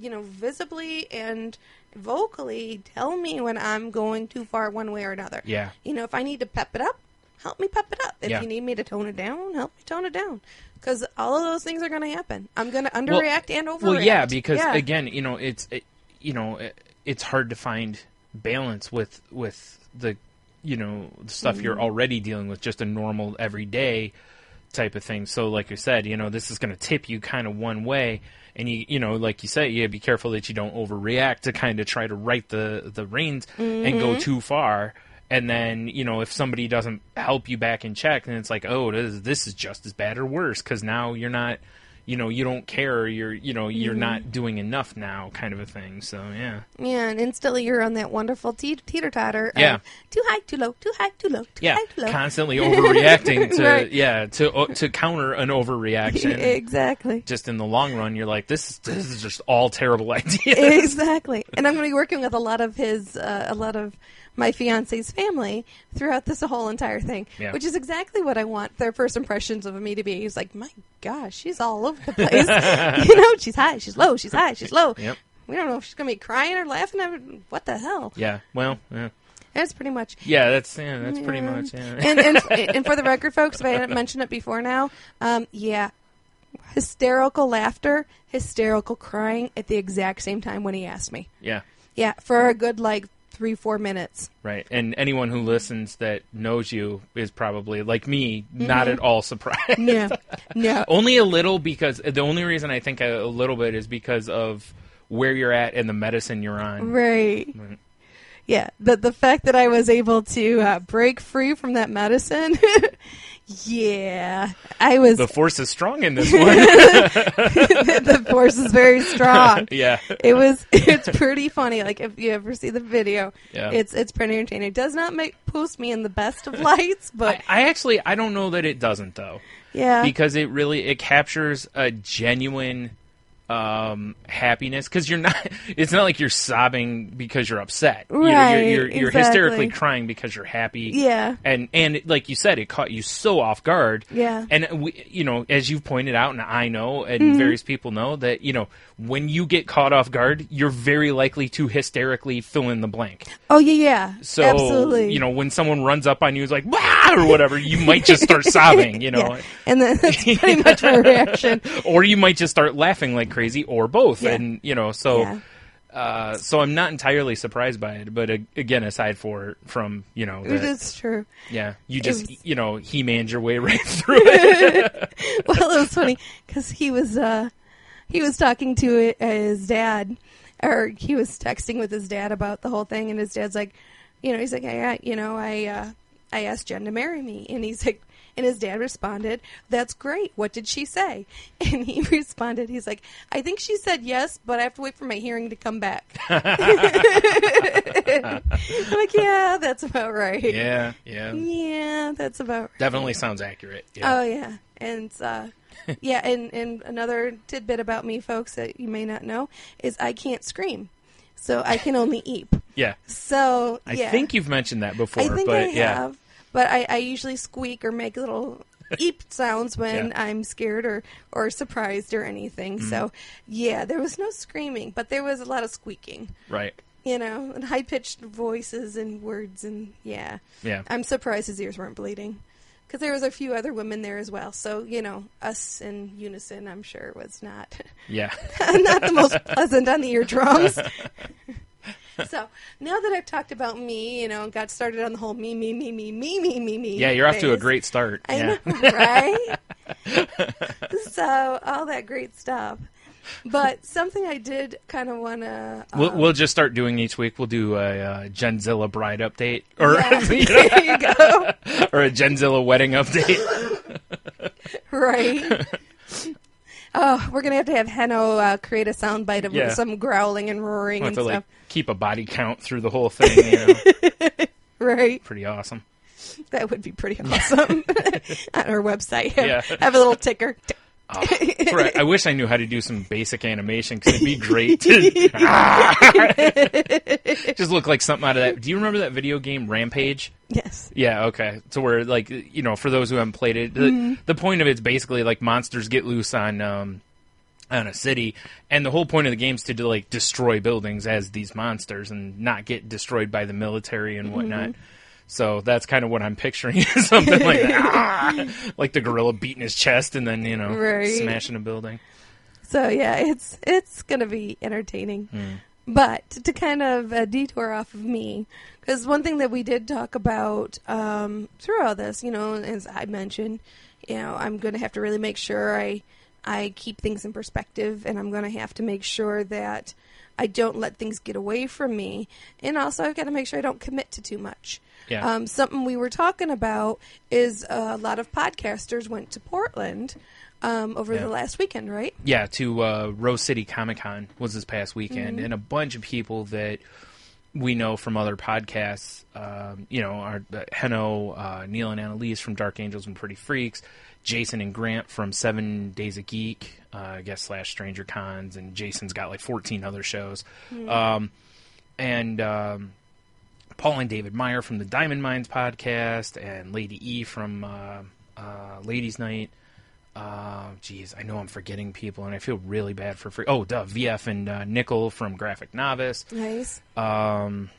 S2: know, visibly and vocally tell me when I'm going too far one way or another.
S3: Yeah.
S2: You know, if I need to pep it up, help me pep it up. If you need me to tone it down, help me tone it down. Because all of those things are going to happen. I'm going to underreact and overreact.
S3: Well, yeah, because again, you know, it's hard to find balance with the, you know, the stuff you're already dealing with, just a normal everyday type of thing. So like you said, you know, this is going to tip you kind of one way, and you know, like you say, you be careful that you don't overreact to kind of try to right the reins and go too far. And then, you know, if somebody doesn't help you back in check, then it's like, oh, this is just as bad or worse, because now you're not, you know, you don't care, you're not doing enough now, kind of a thing. So yeah,
S2: and instantly you're on that wonderful teeter-totter. Too high, too low, too high, too low, too high, too low.
S3: Constantly overreacting to to counter an overreaction.
S2: Exactly.
S3: Just in the long run, you're like, this is just all terrible ideas.
S2: Exactly. And I'm going to be working with a lot of my fiance's family throughout this whole entire thing, which is exactly what I want their first impressions of me to be. He's like, my gosh, she's all over the place. You know, she's high, she's low, she's high, she's low.
S3: Yep.
S2: We don't know if she's going to be crying or laughing. What the hell?
S3: Yeah, well,
S2: That's pretty much.
S3: Yeah, that's pretty much. Yeah.
S2: And for the record, folks, if I hadn't mentioned it before now, hysterical laughter, hysterical crying at the exact same time when he asked me.
S3: Yeah.
S2: Yeah, for a good 3-4 minutes.
S3: Right. And anyone who listens that knows you is probably, like me, not at all surprised.
S2: No.
S3: Only a little, because the only reason I think a little bit is because of where you're at and the medicine you're on.
S2: Right. Yeah. The fact that I was able to break free from that medicine. Yeah, I was.
S3: The force is strong in this one.
S2: The force is very strong.
S3: Yeah,
S2: it's pretty funny. Like, if you ever see the video, it's pretty entertaining. It does not post me in the best of lights, but
S3: I don't know that it doesn't though.
S2: Yeah,
S3: because it captures a genuine happiness, because it's not like you're sobbing because you're upset.
S2: Right,
S3: You're
S2: exactly.
S3: hysterically crying because you're happy.
S2: Yeah.
S3: And like you said, it caught you so off guard.
S2: Yeah.
S3: And as you've pointed out, and I know, and various people know, that, when you get caught off guard, you're very likely to hysterically fill in the blank.
S2: Oh, yeah.
S3: So,
S2: absolutely.
S3: when someone runs up on you, is like, "Wah!" or whatever, you might just start sobbing,
S2: Yeah. And then that's pretty much my reaction.
S3: Or you might just start laughing like crazy, or both.
S2: Yeah.
S3: And, so I'm not entirely surprised by it. But again, aside from,
S2: It's true.
S3: Yeah. You just, He-Man'd your way right through it.
S2: Well, it was funny because he was talking to his dad, or he was texting with his dad about the whole thing, and his dad's like, he's like, I asked Jen to marry me, and he's like, and his dad responded, "That's great. What did she say?" And he responded, he's like, "I think she said yes, but I have to wait for my hearing to come back." I'm like, yeah, that's about right.
S3: Yeah.
S2: Yeah, that's about right.
S3: Definitely sounds accurate. Yeah.
S2: Oh, yeah. And, yeah, and another tidbit about me, folks, that you may not know, is I can't scream. So I can only eep.
S3: Yeah.
S2: So, yeah.
S3: I think you've mentioned that before.
S2: I think
S3: but
S2: I
S3: yeah.
S2: have. But I usually squeak or make little eep sounds when I'm scared or surprised or anything. So, yeah, there was no screaming, but there was a lot of squeaking.
S3: Right.
S2: And high-pitched voices and words, and yeah. I'm surprised his ears weren't bleeding. Because there was a few other women there as well. So, us in unison, I'm sure, was not not the most pleasant on the eardrums. So, now that I've talked about me, and got started on the whole me.
S3: Yeah, you're
S2: phase,
S3: off to a great start.
S2: I know, right? So, all that great stuff. But something I did kind of want to...
S3: we'll just start doing each week. We'll do a Genzilla bride update. Or,
S2: there you go.
S3: Or a Genzilla wedding update.
S2: Right. Oh, we're going to have Henno create a soundbite of some growling and roaring and stuff.
S3: Keep a body count through the whole thing,
S2: Right.
S3: Pretty awesome.
S2: That would be pretty awesome. On our website.
S3: Yeah.
S2: Have a little ticker.
S3: Right. I wish I knew how to do some basic animation, because it'd be great to just look like something out of that. Do you remember that video game Rampage?
S2: Yes.
S3: Yeah, okay. So where, for those who haven't played it, the point of it's basically like monsters get loose on a city, and the whole point of the game is to destroy buildings as these monsters and not get destroyed by the military and whatnot. So that's kind of what I'm picturing, something like that. Like the gorilla beating his chest and then, smashing a building. So, yeah, it's going to be entertaining. But to kind of detour off of me, because one thing that we did talk about through all this, as I mentioned, I'm going to have to really make sure I keep things in perspective, and I'm going to have to make sure that I don't let things get away from me. And also, I've got to make sure I don't commit to too much. Yeah. Something we were talking about is a lot of podcasters went to Portland over the last weekend, right? Yeah, to Rose City Comic-Con was this past weekend, and a bunch of people that we know from other podcasts, our Henno, Neil and Annalise from Dark Angels and Pretty Freaks, Jason and Grant from 7 Days a Geek, I guess / Stranger Cons, and Jason's got 14 other shows. Paul and David Meyer from the Diamond Mines podcast, and Lady E from Ladies Night. Geez, I know I'm forgetting people, and I feel really bad for VF and Nickel from Graphic Novice. Nice. And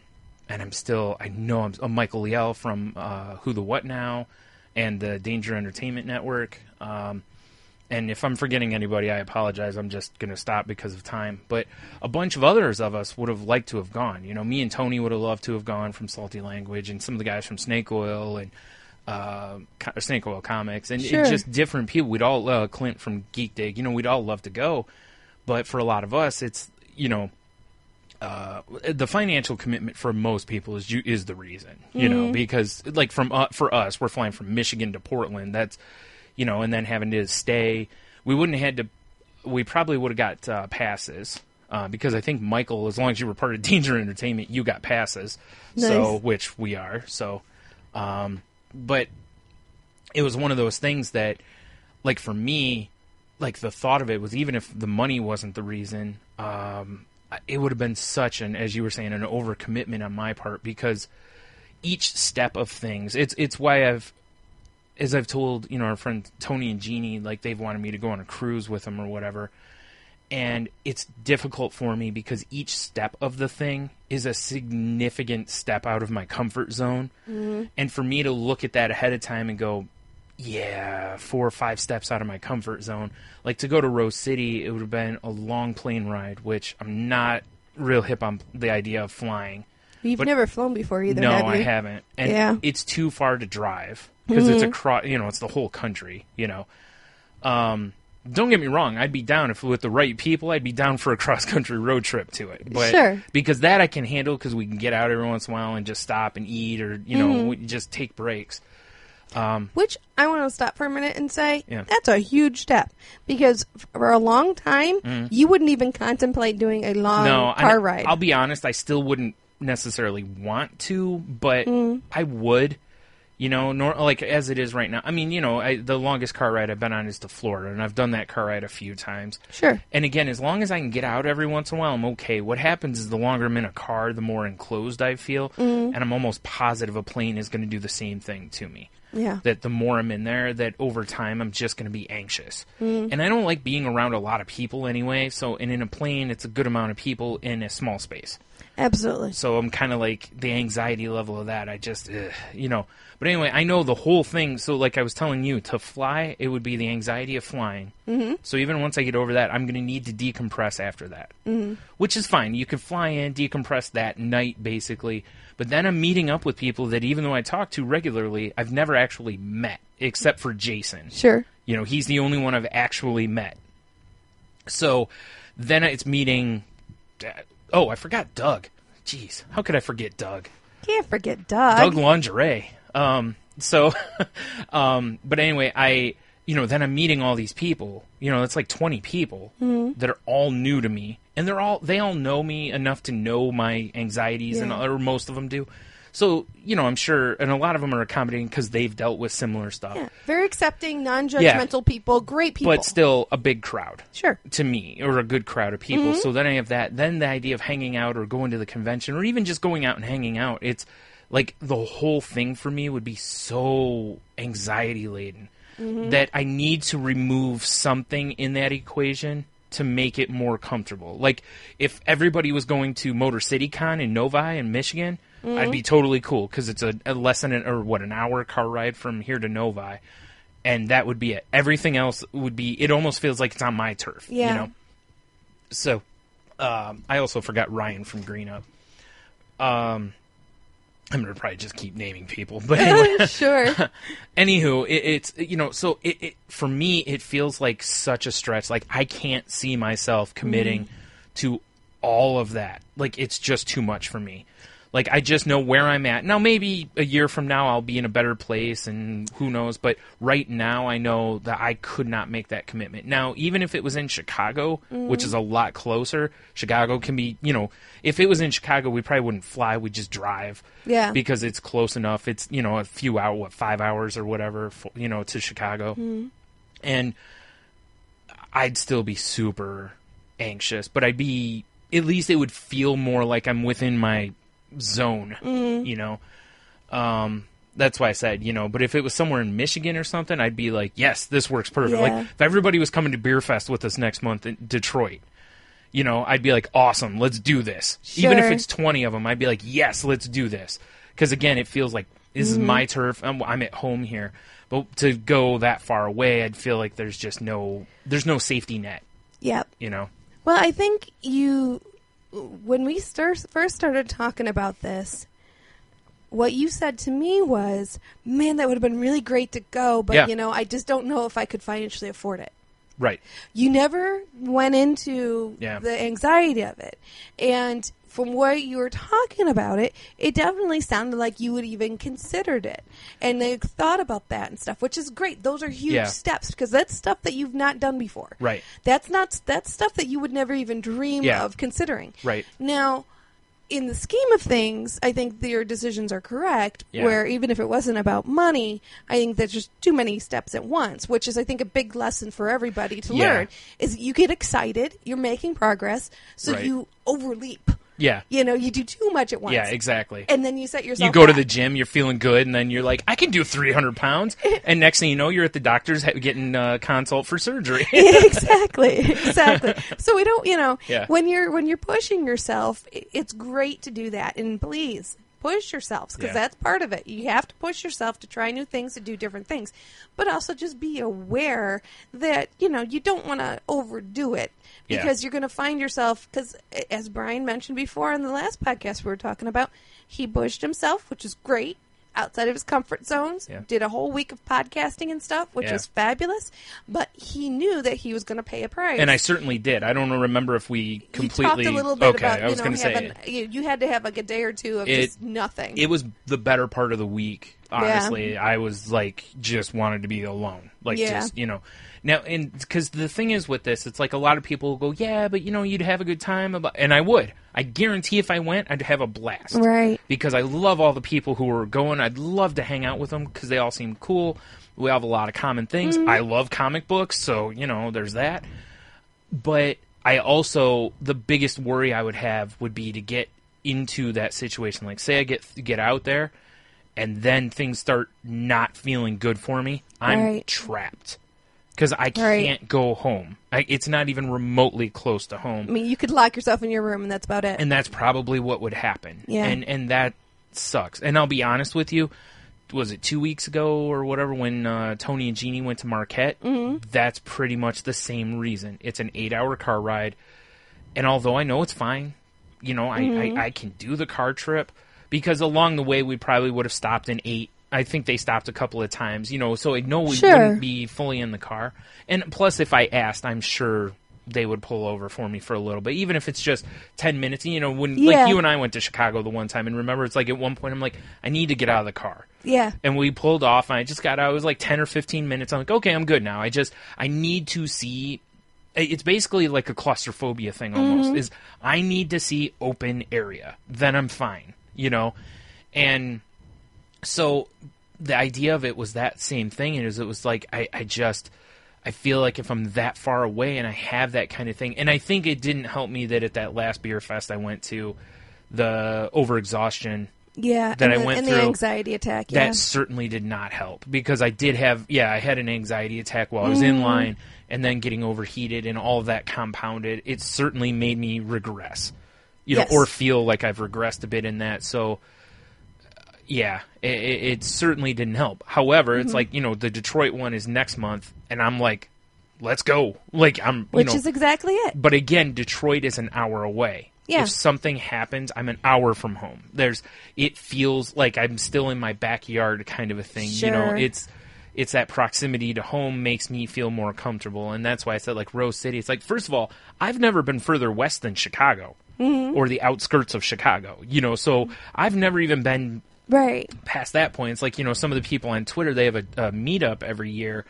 S3: I'm Michael Liel from Who the What Now, and the Danger Entertainment Network. And if I'm forgetting anybody, I apologize. I'm just going to stop because of time. But a bunch of others of us would have liked to have gone. Me and Tony would have loved to have gone from Salty Language, and some of the guys from Snake Oil and Snake Oil Comics, and just different people. We'd all, Clint from Geek Dig, we'd all love to go. But for a lot of us, it's, the financial commitment for most people is the reason, because for us, we're flying from Michigan to Portland. That's, and then having to stay. We probably would have got passes, because I think, Michael, as long as you were part of Danger Entertainment, you got passes. Nice. So, which we are. So, but it was one of those things that, for me, like the thought of it was, even if the money wasn't the reason, it would have been such an, as you were saying, an overcommitment on my part, because each step of things, it's why as I've told, our friend Tony and Jeannie, like they've wanted me to go on a cruise with them or whatever. And it's difficult for me because each step of the thing is a significant step out of my comfort zone. Mm-hmm. And for me to look at that ahead of time and go, yeah, 4 or 5 steps out of my comfort zone. Like to go to Rose City, it would have been a long plane ride, which I'm not real hip on the idea of flying.
S2: You've never flown before either,
S3: no,
S2: have you?
S3: I haven't. And it's too far to drive because it's it's the whole country, Don't get me wrong, I'd be down if with the right people, I'd be down for a cross-country road trip to it. But
S2: sure.
S3: Because that I can handle because we can get out every once in a while and just stop and eat or, just take breaks.
S2: Which I want to stop for a minute and say, that's a huge step. Because for a long time, you wouldn't even contemplate doing a long car ride.
S3: I'll be honest, I still wouldn't necessarily want to, but I would, like as it is right now. I mean, the longest car ride I've been on is to Florida, and I've done that car ride a few times.
S2: Sure.
S3: And again, as long as I can get out every once in a while, I'm okay. What happens is the longer I'm in a car, the more enclosed I feel, and I'm almost positive a plane is going to do the same thing to me.
S2: Yeah.
S3: That the more I'm in there, that over time I'm just going to be anxious. And I don't like being around a lot of people anyway, and in a plane, it's a good amount of people in a small space.
S2: Absolutely.
S3: So I'm kind of like the anxiety level of that. I just, But anyway, I know the whole thing. So like I was telling you, to fly, it would be the anxiety of flying. Mm-hmm. So even once I get over that, I'm going to need to decompress after that, which is fine. You can fly in, decompress that night, basically. But then I'm meeting up with people that even though I talk to regularly, I've never actually met, except for Jason.
S2: Sure.
S3: He's the only one I've actually met. So then it's meeting... Oh, I forgot Doug. Jeez, how could I forget Doug?
S2: Can't forget Doug.
S3: Doug Lingerie. But anyway, then I'm meeting all these people. It's like 20 people that are all new to me, and they all know me enough to know my anxieties, or most of them do. So, I'm sure, and a lot of them are accommodating because they've dealt with similar stuff.
S2: Yeah. Very accepting, non-judgmental people, great people.
S3: But still a big crowd.
S2: Sure.
S3: To me, or a good crowd of people. So then I have that. Then the idea of hanging out or going to the convention or even just going out and hanging out, it's like the whole thing for me would be so anxiety-laden that I need to remove something in that equation to make it more comfortable. Like, if everybody was going to Motor City Con in Novi in Michigan... I'd be totally cool because it's a less than an hour car ride from here to Novi, and that would be it. Everything else would be. It almost feels like it's on my turf.
S2: Yeah.
S3: So, I also forgot Ryan from Green Up. I'm gonna probably just keep naming people, but anyway.
S2: Sure.
S3: Anywho, it's so it for me it feels like such a stretch. Like I can't see myself committing to all of that. Like it's just too much for me. Like, I just know where I'm at. Now, maybe a year from now I'll be in a better place, and who knows. But right now I know that I could not make that commitment. Now, even if it was in Chicago, which is a lot closer, Chicago can be, if it was in Chicago, we probably wouldn't fly. We'd just drive.
S2: Yeah.
S3: Because it's close enough. It's, a few hours, 5 hours or whatever, to Chicago. And I'd still be super anxious. But at least it would feel more like I'm within my zone, that's why I said, but if it was somewhere in Michigan or something, I'd be like, yes, this works perfect. Like if everybody was coming to Beer Fest with us next month in Detroit, I'd be like, awesome, let's do this.
S2: Sure.
S3: Even if it's 20 of them, I'd be like, yes, let's do this. Because again, it feels like this is my turf. I'm at home here. But to go that far away, I'd feel like there's no safety net.
S2: Yep.
S3: Well,
S2: I think when we first started talking about this, what you said to me was, man, that would have been really great to go, but, I just don't know if I could financially afford it.
S3: Right.
S2: You never went into the anxiety of it. And from what you were talking about it definitely sounded like you would even considered it. And they thought about that and stuff, which is great. Those are huge steps because that's stuff that you've not done before.
S3: Right.
S2: That's stuff that you would never even dream of considering.
S3: Right.
S2: Now, in the scheme of things, I think your decisions are correct, where even if it wasn't about money, I think there's just too many steps at once, which is, I think, a big lesson for everybody to learn, is you get excited, you're making progress, so you overleap.
S3: Yeah.
S2: You know, you do too much at once.
S3: Yeah, exactly.
S2: And then you set yourself
S3: You go to
S2: back.
S3: the gym, you're feeling good, and then you're like, I can do 300 pounds. And next thing you know, you're at the doctor's getting a consult for surgery.
S2: Exactly. So we don't, when you're pushing yourself, it's great to do that. And please, push yourselves, because that's part of it. You have to push yourself to try new things, to do different things. But also just be aware that, you don't want to overdo it. Because you're going to find yourself, because as Bryan mentioned before in the last podcast we were talking about, he pushed himself, which is great, outside of his comfort zones, did a whole week of podcasting and stuff, which was fabulous, but he knew that he was going to pay a price.
S3: And I certainly did. I don't remember if we completely...
S2: You talked a little bit about,
S3: I was going to say...
S2: You had to have like a day or two of just nothing.
S3: It was the better part of the week, honestly. I was like, just wanted to be alone. Just, Now, and because the thing is with this, it's like a lot of people go, yeah, but you'd have a good time. And I would. I guarantee if I went, I'd have a blast.
S2: Right.
S3: Because I love all the people who were going. I'd love to hang out with them because they all seem cool. We have a lot of common things.
S2: Mm-hmm.
S3: I love comic books, so, there's that. But I also, the biggest worry I would have would be to get into that situation. Like, say I get out there, and then things start not feeling good for me. I'm trapped. Because I can't go home. It's not even remotely close to home.
S2: I mean, you could lock yourself in your room, and that's about it.
S3: And that's probably what would happen.
S2: Yeah.
S3: And that sucks. And I'll be honest with you, was it 2 weeks ago or whatever when Tony and Jeannie went to Marquette? Mm-hmm. That's pretty much the same reason. It's an 8-hour car ride. And although I know it's fine, I can do the car trip. Because along the way, we probably would have stopped and ate. I think they stopped a couple of times, so I know we wouldn't be fully in the car. And plus, if I asked, I'm sure they would pull over for me for a little bit, even if it's just 10 minutes. When like you and I went to Chicago the one time, and remember, it's like at one point, I'm like, I need to get out of the car.
S2: Yeah. And
S3: we pulled off, and I just got out. It was like 10 or 15 minutes. I'm like, okay, I'm good now. I need to see. It's basically like a claustrophobia thing almost, is I need to see open area. Then I'm fine, And so the idea of it was that same thing, and it was like I feel like if I'm that far away and I have that kind of thing, and I think it didn't help me that at that last beer fest I went to, the overexhaustion that I went through,
S2: and the anxiety attack,
S3: that certainly did not help, because I did have I had an anxiety attack while I was in line, and then getting overheated and all of that compounded, it certainly made me regress, or feel like I've regressed a bit in that. So it certainly didn't help. However, it's like, the Detroit one is next month, and I'm like, let's go. Like,
S2: Which is exactly it.
S3: But again, Detroit is an hour away.
S2: Yeah.
S3: If something happens, I'm an hour from home. It feels like I'm still in my backyard kind of a thing.
S2: Sure.
S3: It's that proximity to home makes me feel more comfortable, and that's why I said, like, Rose City. It's like, first of all, I've never been further west than Chicago, or the outskirts of Chicago, so I've never even been past that point. It's like, some of the people on Twitter, they have a meetup every year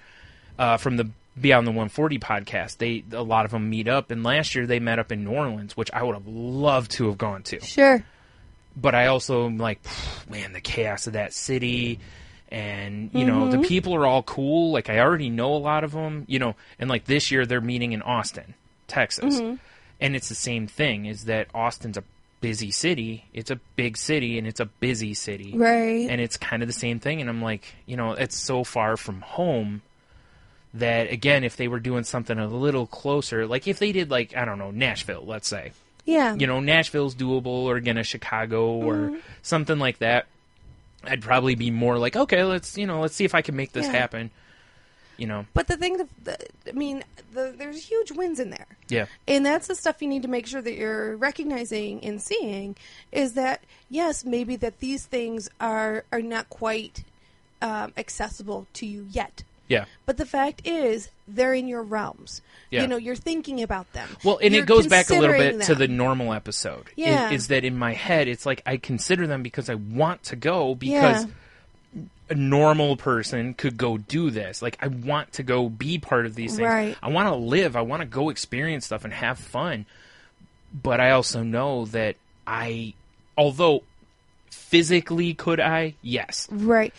S3: from the Beyond the 140 podcast. A lot of them meet up, and last year they met up in New Orleans, which I would have loved to have gone to.
S2: Sure.
S3: But I also am like, man, the chaos of that city, and, the people are all cool. Like, I already know a lot of them, and like this year they're meeting in Austin, Texas. And it's the same thing, is that Austin's a busy city. It's a big city, and it's a busy city.
S2: Right.
S3: And it's kind of the same thing. And I'm like, it's so far from home that, again, if they were doing something a little closer, like if they did, like, I don't know, Nashville, let's say.
S2: Yeah.
S3: Nashville's doable, or again, Chicago or something like that. I'd probably be more like, okay, let's see if I can make this happen.
S2: But the thing, there's huge wins in there.
S3: Yeah.
S2: And that's the stuff you need to make sure that you're recognizing and seeing, is that, yes, maybe that these things are not quite accessible to you yet.
S3: Yeah.
S2: But the fact is, they're in your realms.
S3: Yeah.
S2: You're thinking about them.
S3: Well, and
S2: You're
S3: it goes back a little bit
S2: considering
S3: to
S2: them.
S3: the normal episode.
S2: Yeah.
S3: Is that in my head, it's like I consider them because I want to go, because a normal person could go do this. Like, I want to go be part of these things.
S2: Right.
S3: I want to live. I want to go experience stuff and have fun. But I also know that I although physically could I? Yes.
S2: Right.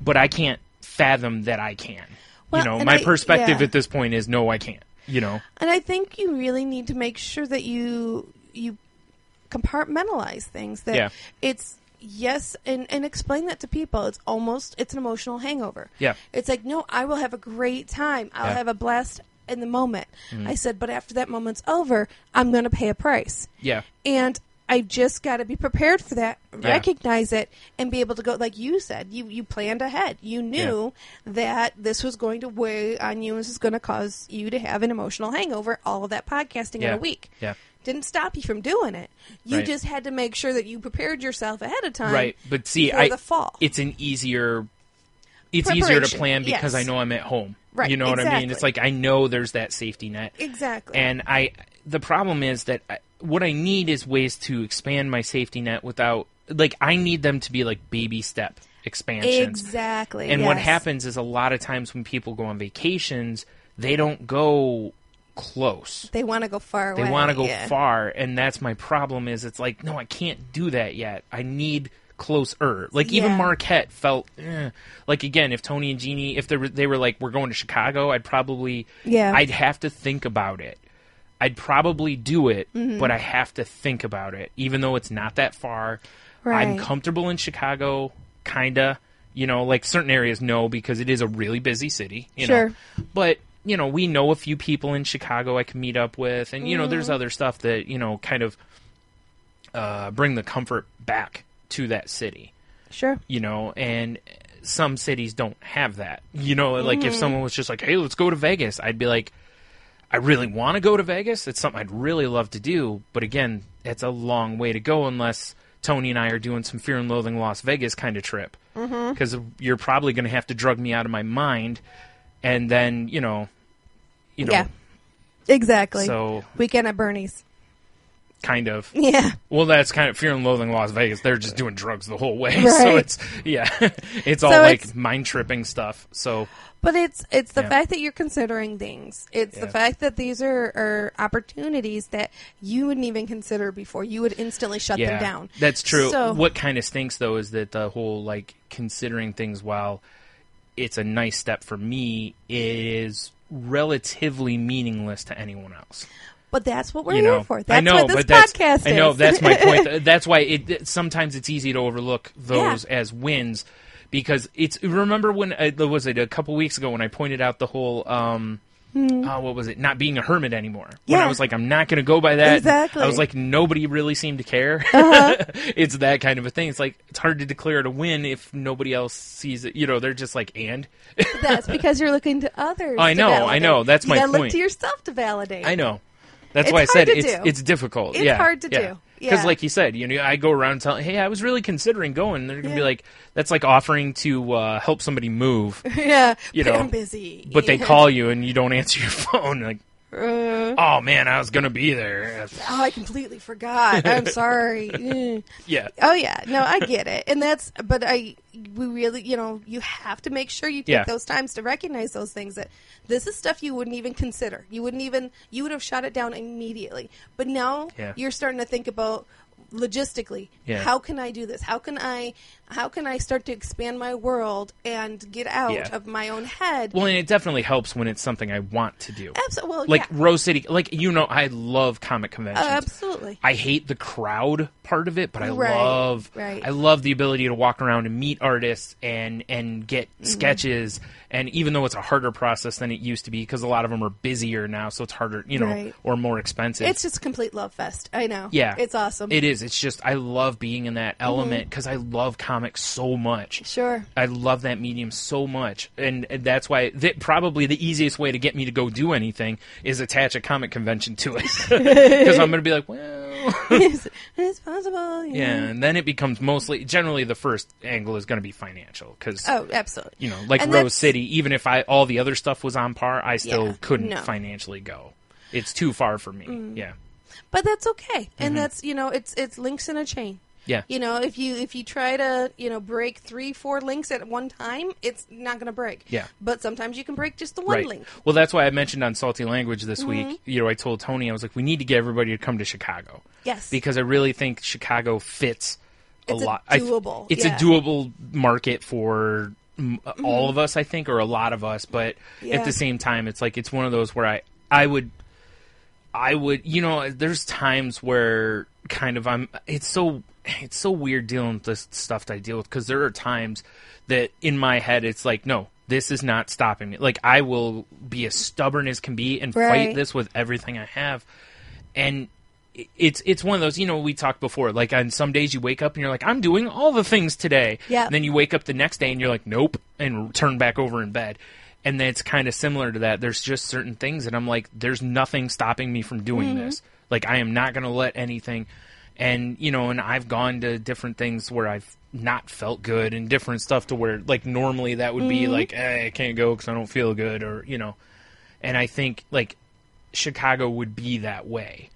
S3: But I can't fathom that I can.
S2: Well,
S3: my perspective at this point is no, I can't. And
S2: I think you really need to make sure that you compartmentalize things. That it's yes, and explain that to people. It's an emotional hangover.
S3: Yeah.
S2: It's like, no, I will have a great time. I'll have a blast in the moment. I said, but after that moment's over, I'm going to pay a price.
S3: Yeah.
S2: And I just got to be prepared for that, recognize it, and be able to go, like you said, you planned ahead. You knew that this was going to weigh on you, and this is going to cause you to have an emotional hangover, all of that podcasting in a week.
S3: Yeah.
S2: Didn't stop you from doing it. You just had to make sure that you prepared yourself ahead of time.
S3: Right. But see,
S2: for the fall.
S3: It's easier to plan because I know I'm at home.
S2: Right.
S3: You know what I mean? It's like I know there's that safety net.
S2: Exactly.
S3: And the problem is that what I need is ways to expand my safety net without, like, I need them to be like baby step expansions.
S2: Exactly.
S3: And what happens is a lot of times when people go on vacations, they don't go close.
S2: They want to go far away.
S3: They want to go far, and that's my problem. Is it's like, no, I can't do that yet. I need closer. Like even Marquette felt like, again, if Tony and Jeannie, if they were like, we're going to Chicago, I'd probably I'd have to think about it. I'd probably do it, but I have to think about it, even though it's not that far. Right. I'm comfortable in Chicago, kinda. Like certain areas, no, because it is a really busy city. You know, but we know a few people in Chicago I can meet up with, and there's other stuff that kind of bring the comfort back to that city.
S2: Sure.
S3: And some cities don't have that. Like if someone was just like, hey, let's go to Vegas, I'd be like, I really want to go to Vegas. It's something I'd really love to do. But again, it's a long way to go unless Tony and I are doing some Fear and Loathing Las Vegas kind of trip. Because you're probably going to have to drug me out of my mind. And then,
S2: Yeah, exactly.
S3: So
S2: Weekend at Bernie's.
S3: Kind of.
S2: Yeah.
S3: Well, that's kind of Fear and Loathing Las Vegas. They're just doing drugs the whole way.
S2: Right.
S3: So it's all like mind-tripping stuff. So...
S2: But it's the fact that you're considering things. It's the fact that these are opportunities that you wouldn't even consider before. You would instantly shut them down.
S3: That's true.
S2: So,
S3: what kind of stinks, though, is that the whole, like, considering things while it's a nice step for me is relatively meaningless to anyone else.
S2: But that's what we're here for. That's what this podcast is.
S3: I know, that's my point. That's why sometimes it's easy to overlook those as wins. Because remember when, was it a couple weeks ago when I pointed out the whole, what was it, not being a hermit anymore. When I was like, I'm not going to go by that.
S2: Exactly.
S3: I was like, nobody really seemed to care. It's that kind of a thing. It's like, it's hard to declare it a win if nobody else sees it. They're just like, and?
S2: That's because you're looking to others.
S3: I know. That's my point.
S2: You gotta look to yourself to validate.
S3: I know. That's why I said it's difficult.
S2: It's hard to do.
S3: Because like you said, I go around telling, hey, I was really considering going. They're going to be like, that's like offering to help somebody move.
S2: But I'm busy.
S3: But they call you and you don't answer your phone. Like, oh, man, I was going to be there.
S2: Oh, I completely forgot. I'm sorry.
S3: Yeah.
S2: Oh, yeah. No, I get it. And we really, you have to make sure you take those times to recognize those things, that this is stuff you wouldn't even consider. You would have shot it down immediately. But now you're starting to think about logistically, how can I do this? How can I start to expand my world and get out of my own head?
S3: Well, and it definitely helps when it's something I want to do.
S2: Absolutely. Well,
S3: like Rose City, like, I love comic conventions.
S2: Absolutely.
S3: I hate the crowd part of it, but I love the ability to walk around and meet artists and get sketches. And even though it's a harder process than it used to be, because a lot of them are busier now, so it's harder, or more expensive.
S2: It's just a complete love fest. I know.
S3: Yeah.
S2: It's awesome.
S3: It is. It's just, I love being in that element because I love comics so much.
S2: Sure.
S3: I love that medium so much. And that's why probably the easiest way to get me to go do anything is attach a comic convention to it. Because I'm going to be like, well...
S2: it's possible.
S3: Yeah, and then it becomes generally the first angle is going to be financial. Cause,
S2: absolutely.
S3: Like Rose City, even if all the other stuff was on par, I still couldn't financially go. It's too far for me. Yeah.
S2: But that's okay. And that's, it's links in a chain.
S3: Yeah.
S2: You know, if you try to, break 3-4 links at one time, it's not going to break.
S3: Yeah.
S2: But sometimes you can break just the one link.
S3: Well, that's why I mentioned on Salty Language this week, I told Tony, I was like, we need to get everybody to come to Chicago.
S2: Yes.
S3: Because I really think Chicago fits a lot.
S2: It's doable.
S3: It's a doable market for all of us, I think, or a lot of us. But at the same time, it's like, it's one of those where I would, there's times where kind of it's so weird dealing with this stuff that I deal with, because there are times that in my head it's like, no, this is not stopping me. Like, I will be as stubborn as can be and fight this with everything I have. And it's one of those, we talked before, like on some days you wake up and you're like, I'm doing all the things today.
S2: Yeah.
S3: And then you wake up the next day and you're like, nope, and turn back over in bed. And then it's kind of similar to that. There's just certain things that I'm like, there's nothing stopping me from doing this. Like, I am not going to let anything. And, and I've gone to different things where I've not felt good and different stuff to where, like, normally that would be like, I can't go because I don't feel good, or, And I think, like, Chicago would be that way.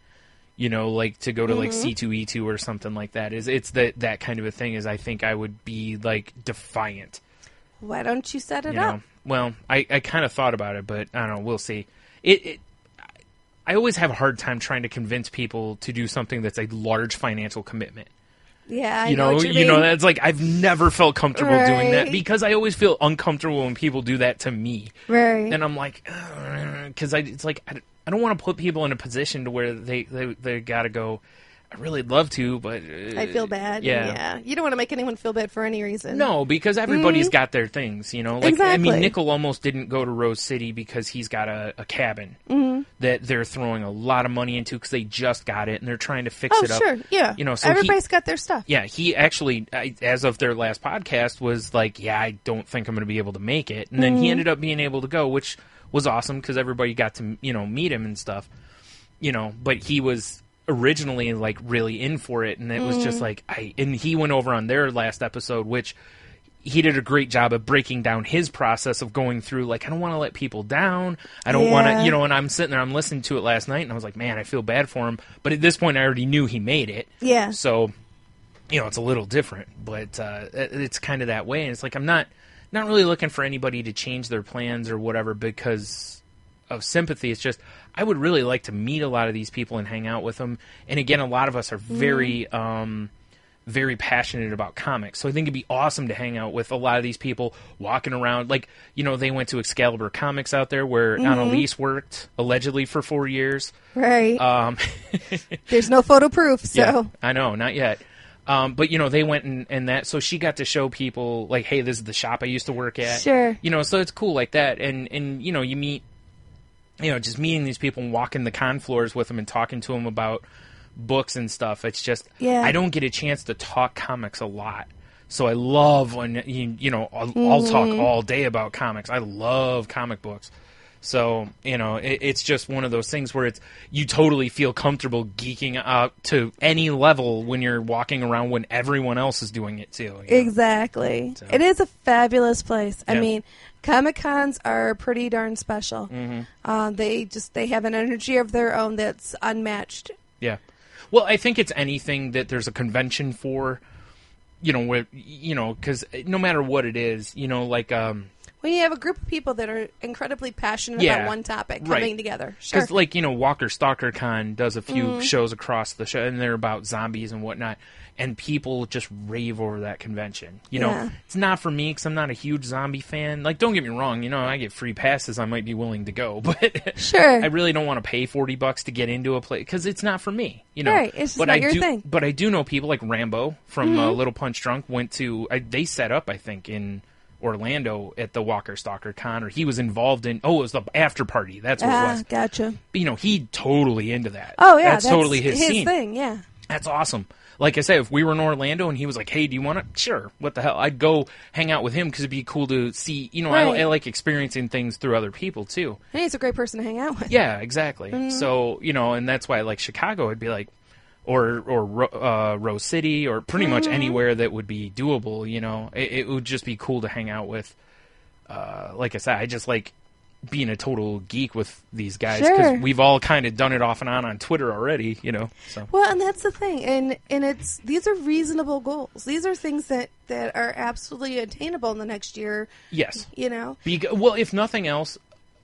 S3: Like, to go to, like, C2E2 or something like that. It's that kind of a thing, is I think I would be, like, defiant.
S2: Why don't you set it up?
S3: Well, I kind of thought about it, but I don't know. We'll see. I always have a hard time trying to convince people to do something that's a large financial commitment.
S2: Yeah, I know what you mean.
S3: It's like, I've never felt comfortable doing that, because I always feel uncomfortable when people do that to me.
S2: Right.
S3: And I'm like, because it's like, I don't want to put people in a position to where they got to go, I really love to, but
S2: I feel bad. Yeah. You don't want to make anyone feel bad for any reason.
S3: No, because everybody's got their things, Like,
S2: exactly.
S3: I mean, Nickel almost didn't go to Rose City because he's got a cabin that they're throwing a lot of money into, because they just got it and they're trying to fix it up.
S2: Oh, sure. Yeah.
S3: So
S2: everybody's got their stuff.
S3: Yeah, he actually, as of their last podcast, was like, yeah, I don't think I'm going to be able to make it. And then he ended up being able to go, which was awesome, because everybody got to, meet him and stuff. But he was originally, like, really in for it, and it was just like, and he went over on their last episode, which he did a great job of breaking down his process of going through, like, I don't want to let people down, I don't want to, and I'm sitting there, I'm listening to it last night, and I was like, man, I feel bad for him, but at this point I already knew he made it.
S2: Yeah.
S3: So, it's a little different, but it's kind of that way, and it's like, I'm not really looking for anybody to change their plans or whatever because of sympathy. It's just, I would really like to meet a lot of these people and hang out with them. And again, a lot of us are very, very passionate about comics. So I think it'd be awesome to hang out with a lot of these people walking around. Like, they went to Excalibur Comics out there where Annalise worked allegedly for 4 years.
S2: Right. There's no photo proof, so.
S3: Yeah, I know, not yet. But, they went and that, so she got to show people, like, hey, this is the shop I used to work at.
S2: Sure.
S3: So it's cool like that. And you meet, just meeting these people and walking the con floors with them and talking to them about books and stuff. It's just, I don't get a chance to talk comics a lot. So I love when, I'll talk all day about comics. I love comic books. So, it's just one of those things where you totally feel comfortable geeking out to any level when you're walking around when everyone else is doing it too.
S2: Exactly. So. It is a fabulous place. Yeah. I mean, Comic-Cons are pretty darn special. They have an energy of their own that's unmatched.
S3: Yeah. Well, I think it's anything that there's a convention for, because no matter what it is,
S2: when you have a group of people that are incredibly passionate about one topic coming together. Sure.
S3: Because, Walker Stalker Con does a few shows across the show, and they're about zombies and whatnot, and people just rave over that convention. It's not for me because I'm not a huge zombie fan. Like, don't get me wrong, I get free passes, I might be willing to go, but
S2: sure.
S3: I really don't want to pay $40 to get into a place because it's not for me.
S2: Right, it's just not your thing.
S3: But I do know people like Rambo from Little Punch Drunk went to, they set up, I think, in Orlando at the Walker Stalker Con, or he was involved in, it was the after party. That's what it was.
S2: Gotcha.
S3: But, he totally into that.
S2: Oh, yeah.
S3: That's totally his scene.
S2: Thing, yeah.
S3: That's awesome. Like I said, if we were in Orlando and he was like, hey, do you want to? Sure. What the hell? I'd go hang out with him because it'd be cool to see, I like experiencing things through other people too.
S2: And he's a great person to hang out with.
S3: Yeah, exactly. So, and that's why like Chicago, it'd be like, or Rose City, or pretty much anywhere that would be doable, it would just be cool to hang out with. Like I said, I just like being a total geek with these guys because we've all kind of done it off and on Twitter already, you know. So.
S2: Well, and that's the thing, and these are reasonable goals. These are things that are absolutely attainable in the next year.
S3: Yes,
S2: you know.
S3: Well, if nothing else,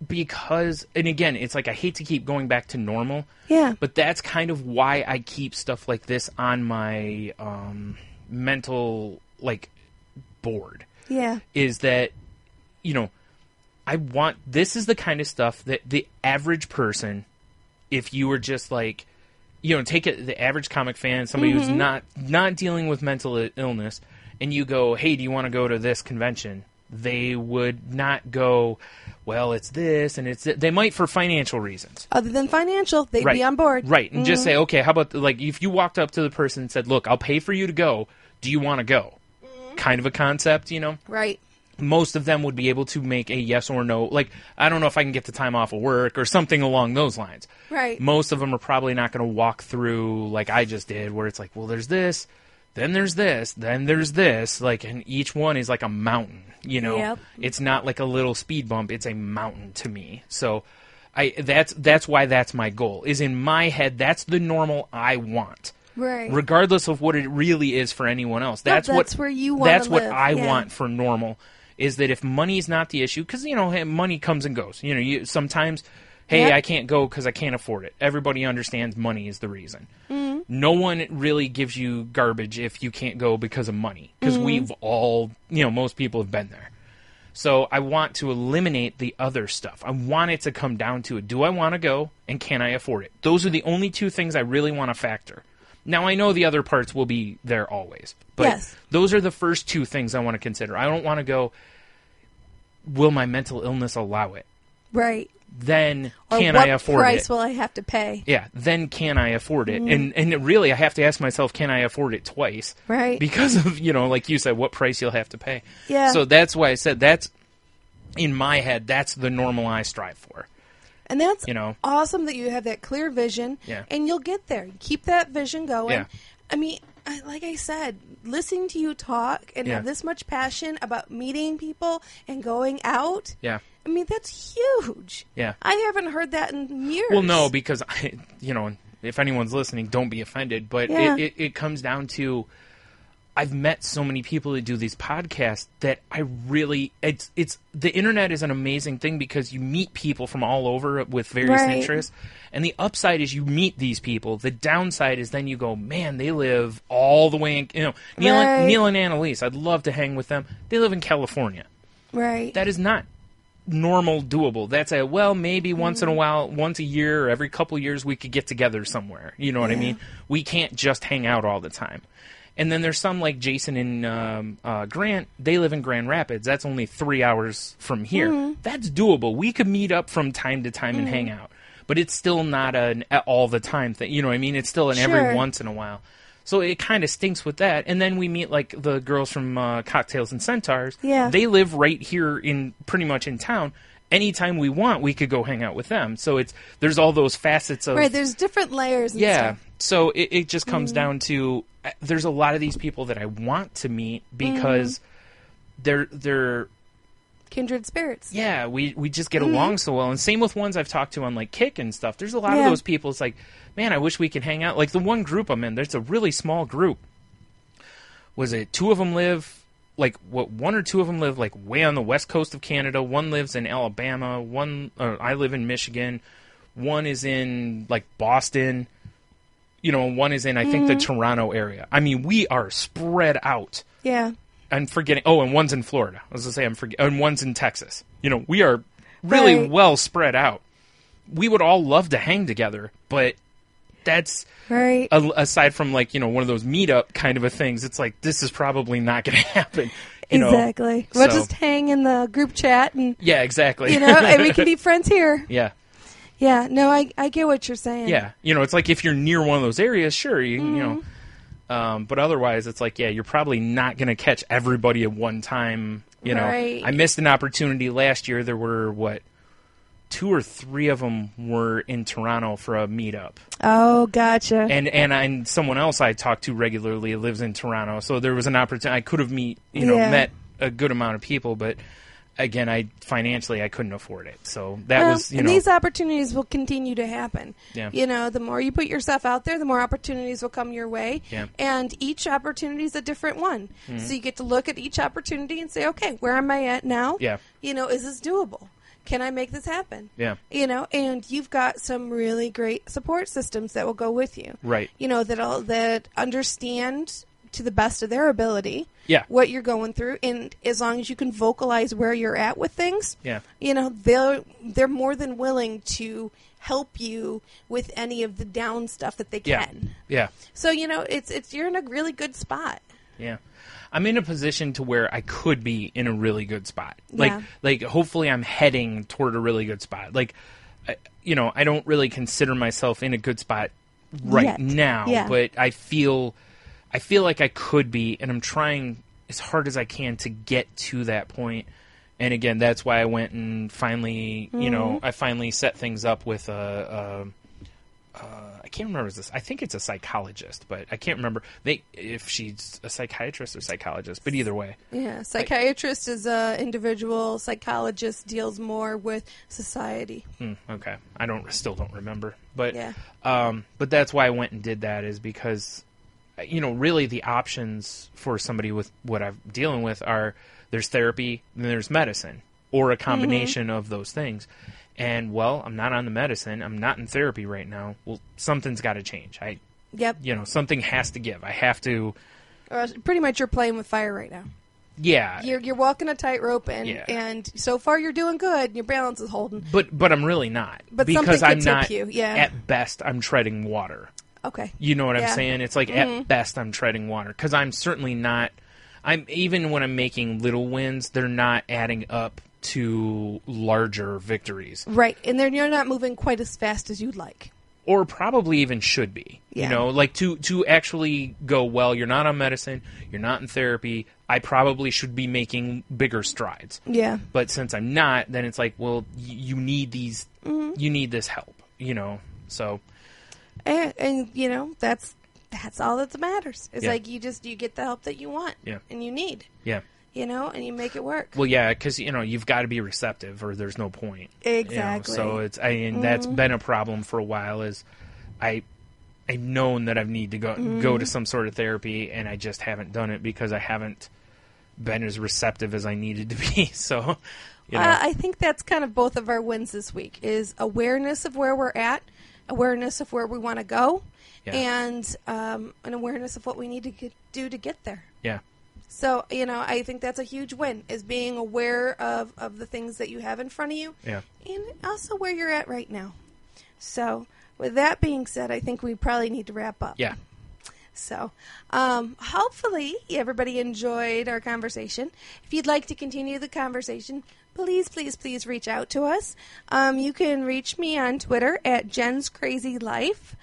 S3: because, and again, it's like I hate to keep going back to normal.
S2: Yeah.
S3: But that's kind of why I keep stuff like this on my mental board.
S2: Yeah.
S3: Is that, you know, this is the kind of stuff that the average person, if you were just like, you know, take it, the average comic fan, somebody who's not dealing with mental illness, and you go, hey, do you want to go to this convention? They would not go, well, it's this, and it's they might for financial reasons.
S2: Other than financial, they'd be on board.
S3: Right, and just say, okay, how about, like, if you walked up to the person and said, look, I'll pay for you to go, do you want to go? Kind of a concept, you know?
S2: Right.
S3: Most of them would be able to make a yes or no. Like, I don't know if I can get the time off of work or something along those lines.
S2: Right.
S3: Most of them are probably not going to walk through like I just did, where it's like, well, there's this, then there's this, then there's this. Like, and each one is like a mountain, you know?
S2: Yep.
S3: It's not like a little speed bump. It's a mountain to me. So that's why that's my goal. Is in my head, that's the normal I want.
S2: Right.
S3: Regardless of what it really is for anyone else. That's
S2: where you want
S3: That's
S2: to
S3: what
S2: live.
S3: I want for normal. Is that if money is not the issue, because, you know, hey, money comes and goes. You know, sometimes, hey, I can't go because I can't afford it. Everybody understands money is the reason. Mm-hmm. No one really gives you garbage if you can't go because of money. Because we've all, you know, most people have been there. So I want to eliminate the other stuff. I want it to come down to it. Do I want to go, and can I afford it? Those are the only two things I really want to factor. Now, I know the other parts will be there always. But those are the first two things I want to consider. I don't want to go, will my mental illness allow it?
S2: Right.
S3: Then can I afford it?
S2: What price will I have to pay?
S3: Yeah, then can I afford it? And really, I have to ask myself, can I afford it twice?
S2: Right.
S3: Because of, you know, like you said, what price you'll have to pay.
S2: Yeah.
S3: So that's why I said that's, in my head, that's the normal I strive for.
S2: And that's,
S3: you know,
S2: awesome that you have that clear vision.
S3: Yeah.
S2: And you'll get there. Keep that vision going.
S3: Yeah.
S2: I mean, like I said, listening to you talk and have this much passion about meeting people and going out.
S3: Yeah.
S2: I mean, that's huge.
S3: Yeah.
S2: I haven't heard that in years.
S3: Well, no, because, you know, if anyone's listening, don't be offended. But it comes down to, I've met so many people that do these podcasts that I really, it's the internet is an amazing thing because you meet people from all over with various interests. And the upside is you meet these people. The downside is then you go, man, they live all the way in, you know, Neil and Annalise, I'd love to hang with them. They live in California.
S2: Right.
S3: That is not normal doable. That's maybe once in a while, once a year or every couple of years we could get together somewhere. You know what I mean? We can't just hang out all the time. And then there's some like Jason and Grant. They live in Grand Rapids. That's only 3 hours from here. That's doable. We could meet up from time to time and hang out. But it's still not an all the time thing. You know what I mean? It's still an every once in a while. So it kind of stinks with that. And then we meet like the girls from Cocktails and Centaurs.
S2: Yeah.
S3: They live right here in pretty much in town. Anytime we want, we could go hang out with them. So there's all those facets of...
S2: Right, there's different layers and stuff.
S3: So it just comes down to... There's a lot of these people that I want to meet because they're
S2: kindred spirits.
S3: Yeah, we just get along so well. And same with ones I've talked to on like Kick and stuff. There's a lot of those people. It's like, man, I wish we could hang out. Like the one group I'm in, there's a really small group. Was it two of them live... Like, one or two of them live, like, way on the west coast of Canada. One lives in Alabama. I live in Michigan. One is in, like, Boston. You know, one is in, I think, the Toronto area. I mean, we are spread out.
S2: Yeah.
S3: I'm forgetting. Oh, and one's in Florida. I was going to say, and one's in Texas. You know, we are really well spread out. We would all love to hang together, but that's...
S2: Right.
S3: Aside from, like, you know, one of those meetup kind of a things, it's like, this is probably not going to happen.
S2: Exactly. We'll just hang in the group chat and...
S3: Yeah, exactly.
S2: You know, and we can be friends here.
S3: Yeah.
S2: Yeah, no, I get what you're saying.
S3: Yeah. You know, it's like if you're near one of those areas, sure, you know. But otherwise, it's like, yeah, you're probably not going to catch everybody at one time. You know, I missed an opportunity last year. There were, 2 or 3 of them were in Toronto for a meetup.
S2: Oh, gotcha.
S3: And someone else I talk to regularly lives in Toronto, so there was an opportunity. I could have met a good amount of people, but again, I couldn't afford it. So that was,
S2: and these opportunities will continue to happen.
S3: Yeah.
S2: The more you put yourself out there, the more opportunities will come your way.
S3: Yeah.
S2: And each opportunity is a different one. Mm-hmm. So you get to look at each opportunity and say, okay, where am I at now?
S3: Yeah.
S2: Is this doable? Can I make this happen?
S3: Yeah.
S2: And you've got some really great support systems that will go with you.
S3: Right.
S2: That understand to the best of their ability what you're going through, and as long as you can vocalize where you're at with things, they're more than willing to help you with any of the down stuff that they can.
S3: Yeah.
S2: So you're in a really good spot.
S3: Yeah. I'm in a position to where I could be in a really good spot. Like hopefully I'm heading toward a really good spot. Like, I don't really consider myself in a good spot right now, but I feel like I could be, and I'm trying as hard as I can to get to that point. And again, that's why I went and finally, I finally set things up with I can't remember this. I think it's a psychologist, but I can't remember if she's a psychiatrist or psychologist. But either way,
S2: psychiatrist is a individual. Psychologist deals more with society.
S3: Okay, still don't remember, but but that's why I went and did that, is because really the options for somebody with what I'm dealing with are there's therapy and there's medicine, or a combination of those things. And, I'm not on the medicine. I'm not in therapy right now. Well, something's got to change. Something has to give. I have to.
S2: Pretty much you're playing with fire right now.
S3: Yeah.
S2: You're walking a tightrope, and so far you're doing good. Your balance is holding.
S3: But I'm really not.
S2: But
S3: because
S2: something could
S3: I'm not,
S2: tip you. Yeah.
S3: At best, I'm treading water.
S2: Okay.
S3: You know what I'm saying? It's like at best I'm treading water. Because I'm certainly not. Even when I'm making little wins, they're not adding up to larger victories.
S2: Right. And then you're not moving quite as fast as you'd like.
S3: Or probably even should be.
S2: Yeah.
S3: Like to actually go, you're not on medicine, you're not in therapy, I probably should be making bigger strides.
S2: Yeah.
S3: But since I'm not, then it's like, you need these, you need this help, so.
S2: And that's all that matters. It's like you get the help that you want and you need.
S3: Yeah.
S2: And you make it work.
S3: Well, yeah, because, you've got to be receptive or there's no point.
S2: Exactly.
S3: So that's been a problem for a while, is I've known that I need to go to some sort of therapy, and I just haven't done it because I haven't been as receptive as I needed to be. So,
S2: I think that's kind of both of our wins this week, is awareness of where we're at, awareness of where we want to go, and an awareness of what we need to do to get there.
S3: Yeah.
S2: So, I think that's a huge win, is being aware of the things that you have in front of you, and also where you're at right now. So, with that being said, I think we probably need to wrap up.
S3: Yeah.
S2: So, hopefully everybody enjoyed our conversation. If you'd like to continue the conversation, please, please, please reach out to us. You can reach me on Twitter at Jen's Crazy Life.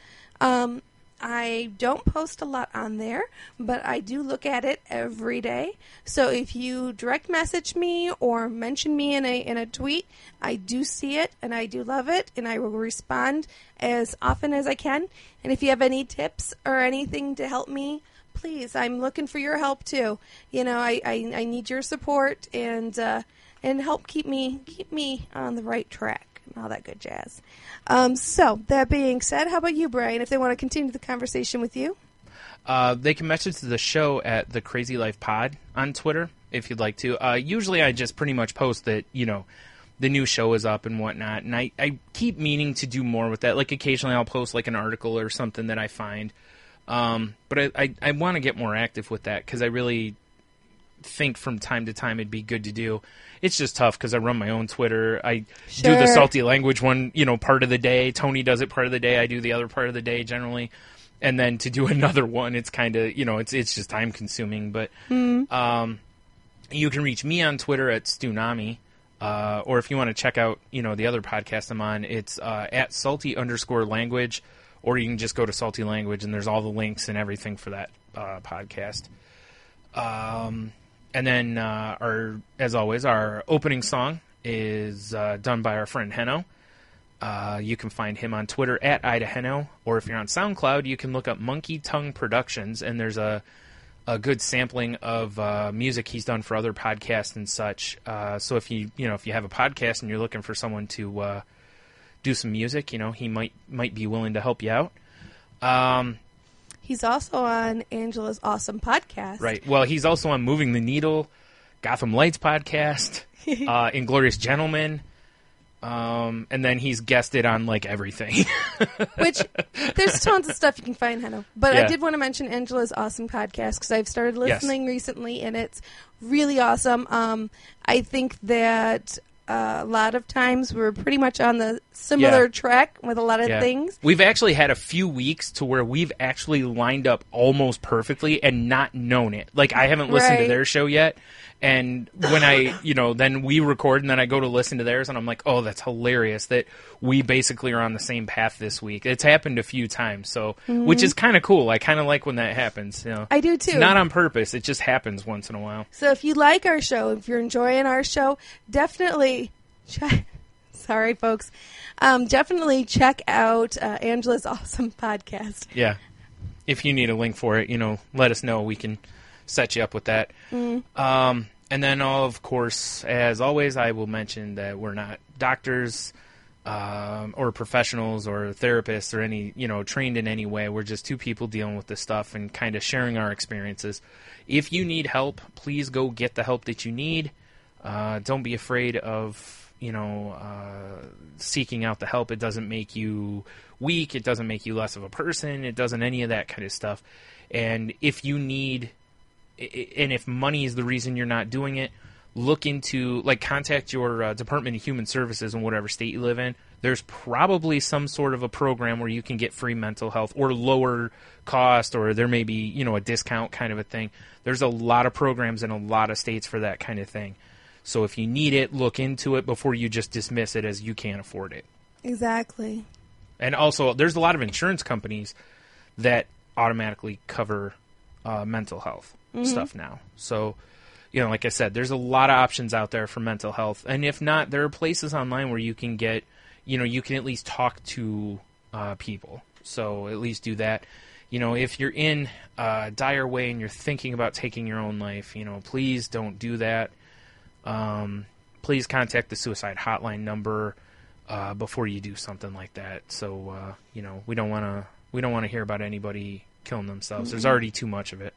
S2: I don't post a lot on there, but I do look at it every day. So if you direct message me or mention me in a tweet, I do see it and I do love it, and I will respond as often as I can. And if you have any tips or anything to help me, please, I'm looking for your help too. I need your support and help keep me on the right track. All that good jazz. So, that being said, how about you, Bryan, if they want to continue the conversation with you?
S3: They can message the show at the Crazy Life Pod on Twitter, if you'd like to. Usually I just pretty much post that, the new show is up and whatnot, and I keep meaning to do more with that. Like, occasionally I'll post, like, an article or something that I find. But I want to get more active with that, because I really think from time to time it'd be good to do. It's just tough because I run my own Twitter. I do the salty language one, part of the day. Tony does it part of the day. I do the other part of the day generally. And then to do another one, it's kind of, it's just time consuming. But you can reach me on Twitter at Stunami. Or if you want to check out, the other podcast I'm on, it's at salty_language. Or you can just go to Salty Language, and there's all the links and everything for that podcast. And then, as always, our opening song is done by our friend Heno. You can find him on Twitter at IdaHeno, or if you're on SoundCloud, you can look up Monkey Tongue Productions, and there's a a good sampling of music he's done for other podcasts and such. So if you have a podcast and you're looking for someone to do some music, he might be willing to help you out.
S2: He's also on Angela's awesome podcast.
S3: Right. Well, he's also on Moving the Needle, Gotham Lights podcast, Inglorious Gentlemen. And then he's guested on like everything.
S2: Which there's tons of stuff you can find him. But I did want to mention Angela's awesome podcast because I've started listening recently, and it's really awesome. I think that a lot of times we're pretty much on the similar track with a lot of things.
S3: We've actually had a few weeks to where we've actually lined up almost perfectly and not known it. Like, I haven't listened to their show yet. And when I, then we record and then I go to listen to theirs and I'm like, oh, that's hilarious that we basically are on the same path this week. It's happened a few times, so which is kind of cool. I kind of like when that happens.
S2: I do too.
S3: It's not on purpose. It just happens once in a while.
S2: So if you like our show, if you're enjoying our show, definitely sorry, folks. Definitely check out Angela's awesome podcast.
S3: Yeah. If you need a link for it, let us know. We can set you up with that. And then, of course, as always, I will mention that we're not doctors or professionals or therapists or any, trained in any way. We're just two people dealing with this stuff and kind of sharing our experiences. If you need help, please go get the help that you need. Don't be afraid of, seeking out the help. It doesn't make you weak. It doesn't make you less of a person. It doesn't any of that kind of stuff. And if you need... And if money is the reason you're not doing it, look into, contact your Department of Human Services in whatever state you live in. There's probably some sort of a program where you can get free mental health or lower cost, or there may be, a discount kind of a thing. There's a lot of programs in a lot of states for that kind of thing. So if you need it, look into it before you just dismiss it as you can't afford it.
S2: Exactly.
S3: And also, there's a lot of insurance companies that automatically cover mental health stuff now. So, like I said, there's a lot of options out there for mental health. And if not, there are places online where you can get, you can at least talk to people. So at least do that. If you're in a dire way and you're thinking about taking your own life, please don't do that. Please contact the suicide hotline number before you do something like that. So, we don't want to hear about anybody killing themselves. There's already too much of it.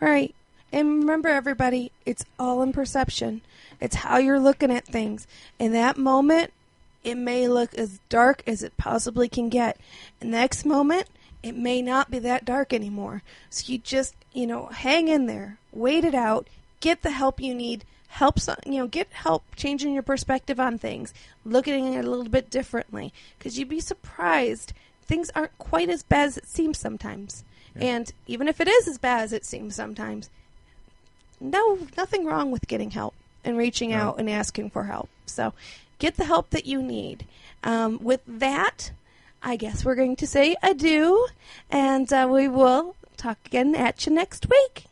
S2: Right. And remember, everybody, it's all in perception. It's how you're looking at things. In that moment, it may look as dark as it possibly can get. The next moment, it may not be that dark anymore. So you just, hang in there, wait it out, get the help you need, get help changing your perspective on things, looking at it a little bit differently. Because you'd be surprised. Things aren't quite as bad as it seems sometimes. Yeah. And even if it is as bad as it seems sometimes, nothing wrong with getting help and reaching out and asking for help. So get the help that you need. With that, I guess we're going to say adieu, and we will talk again at you next week.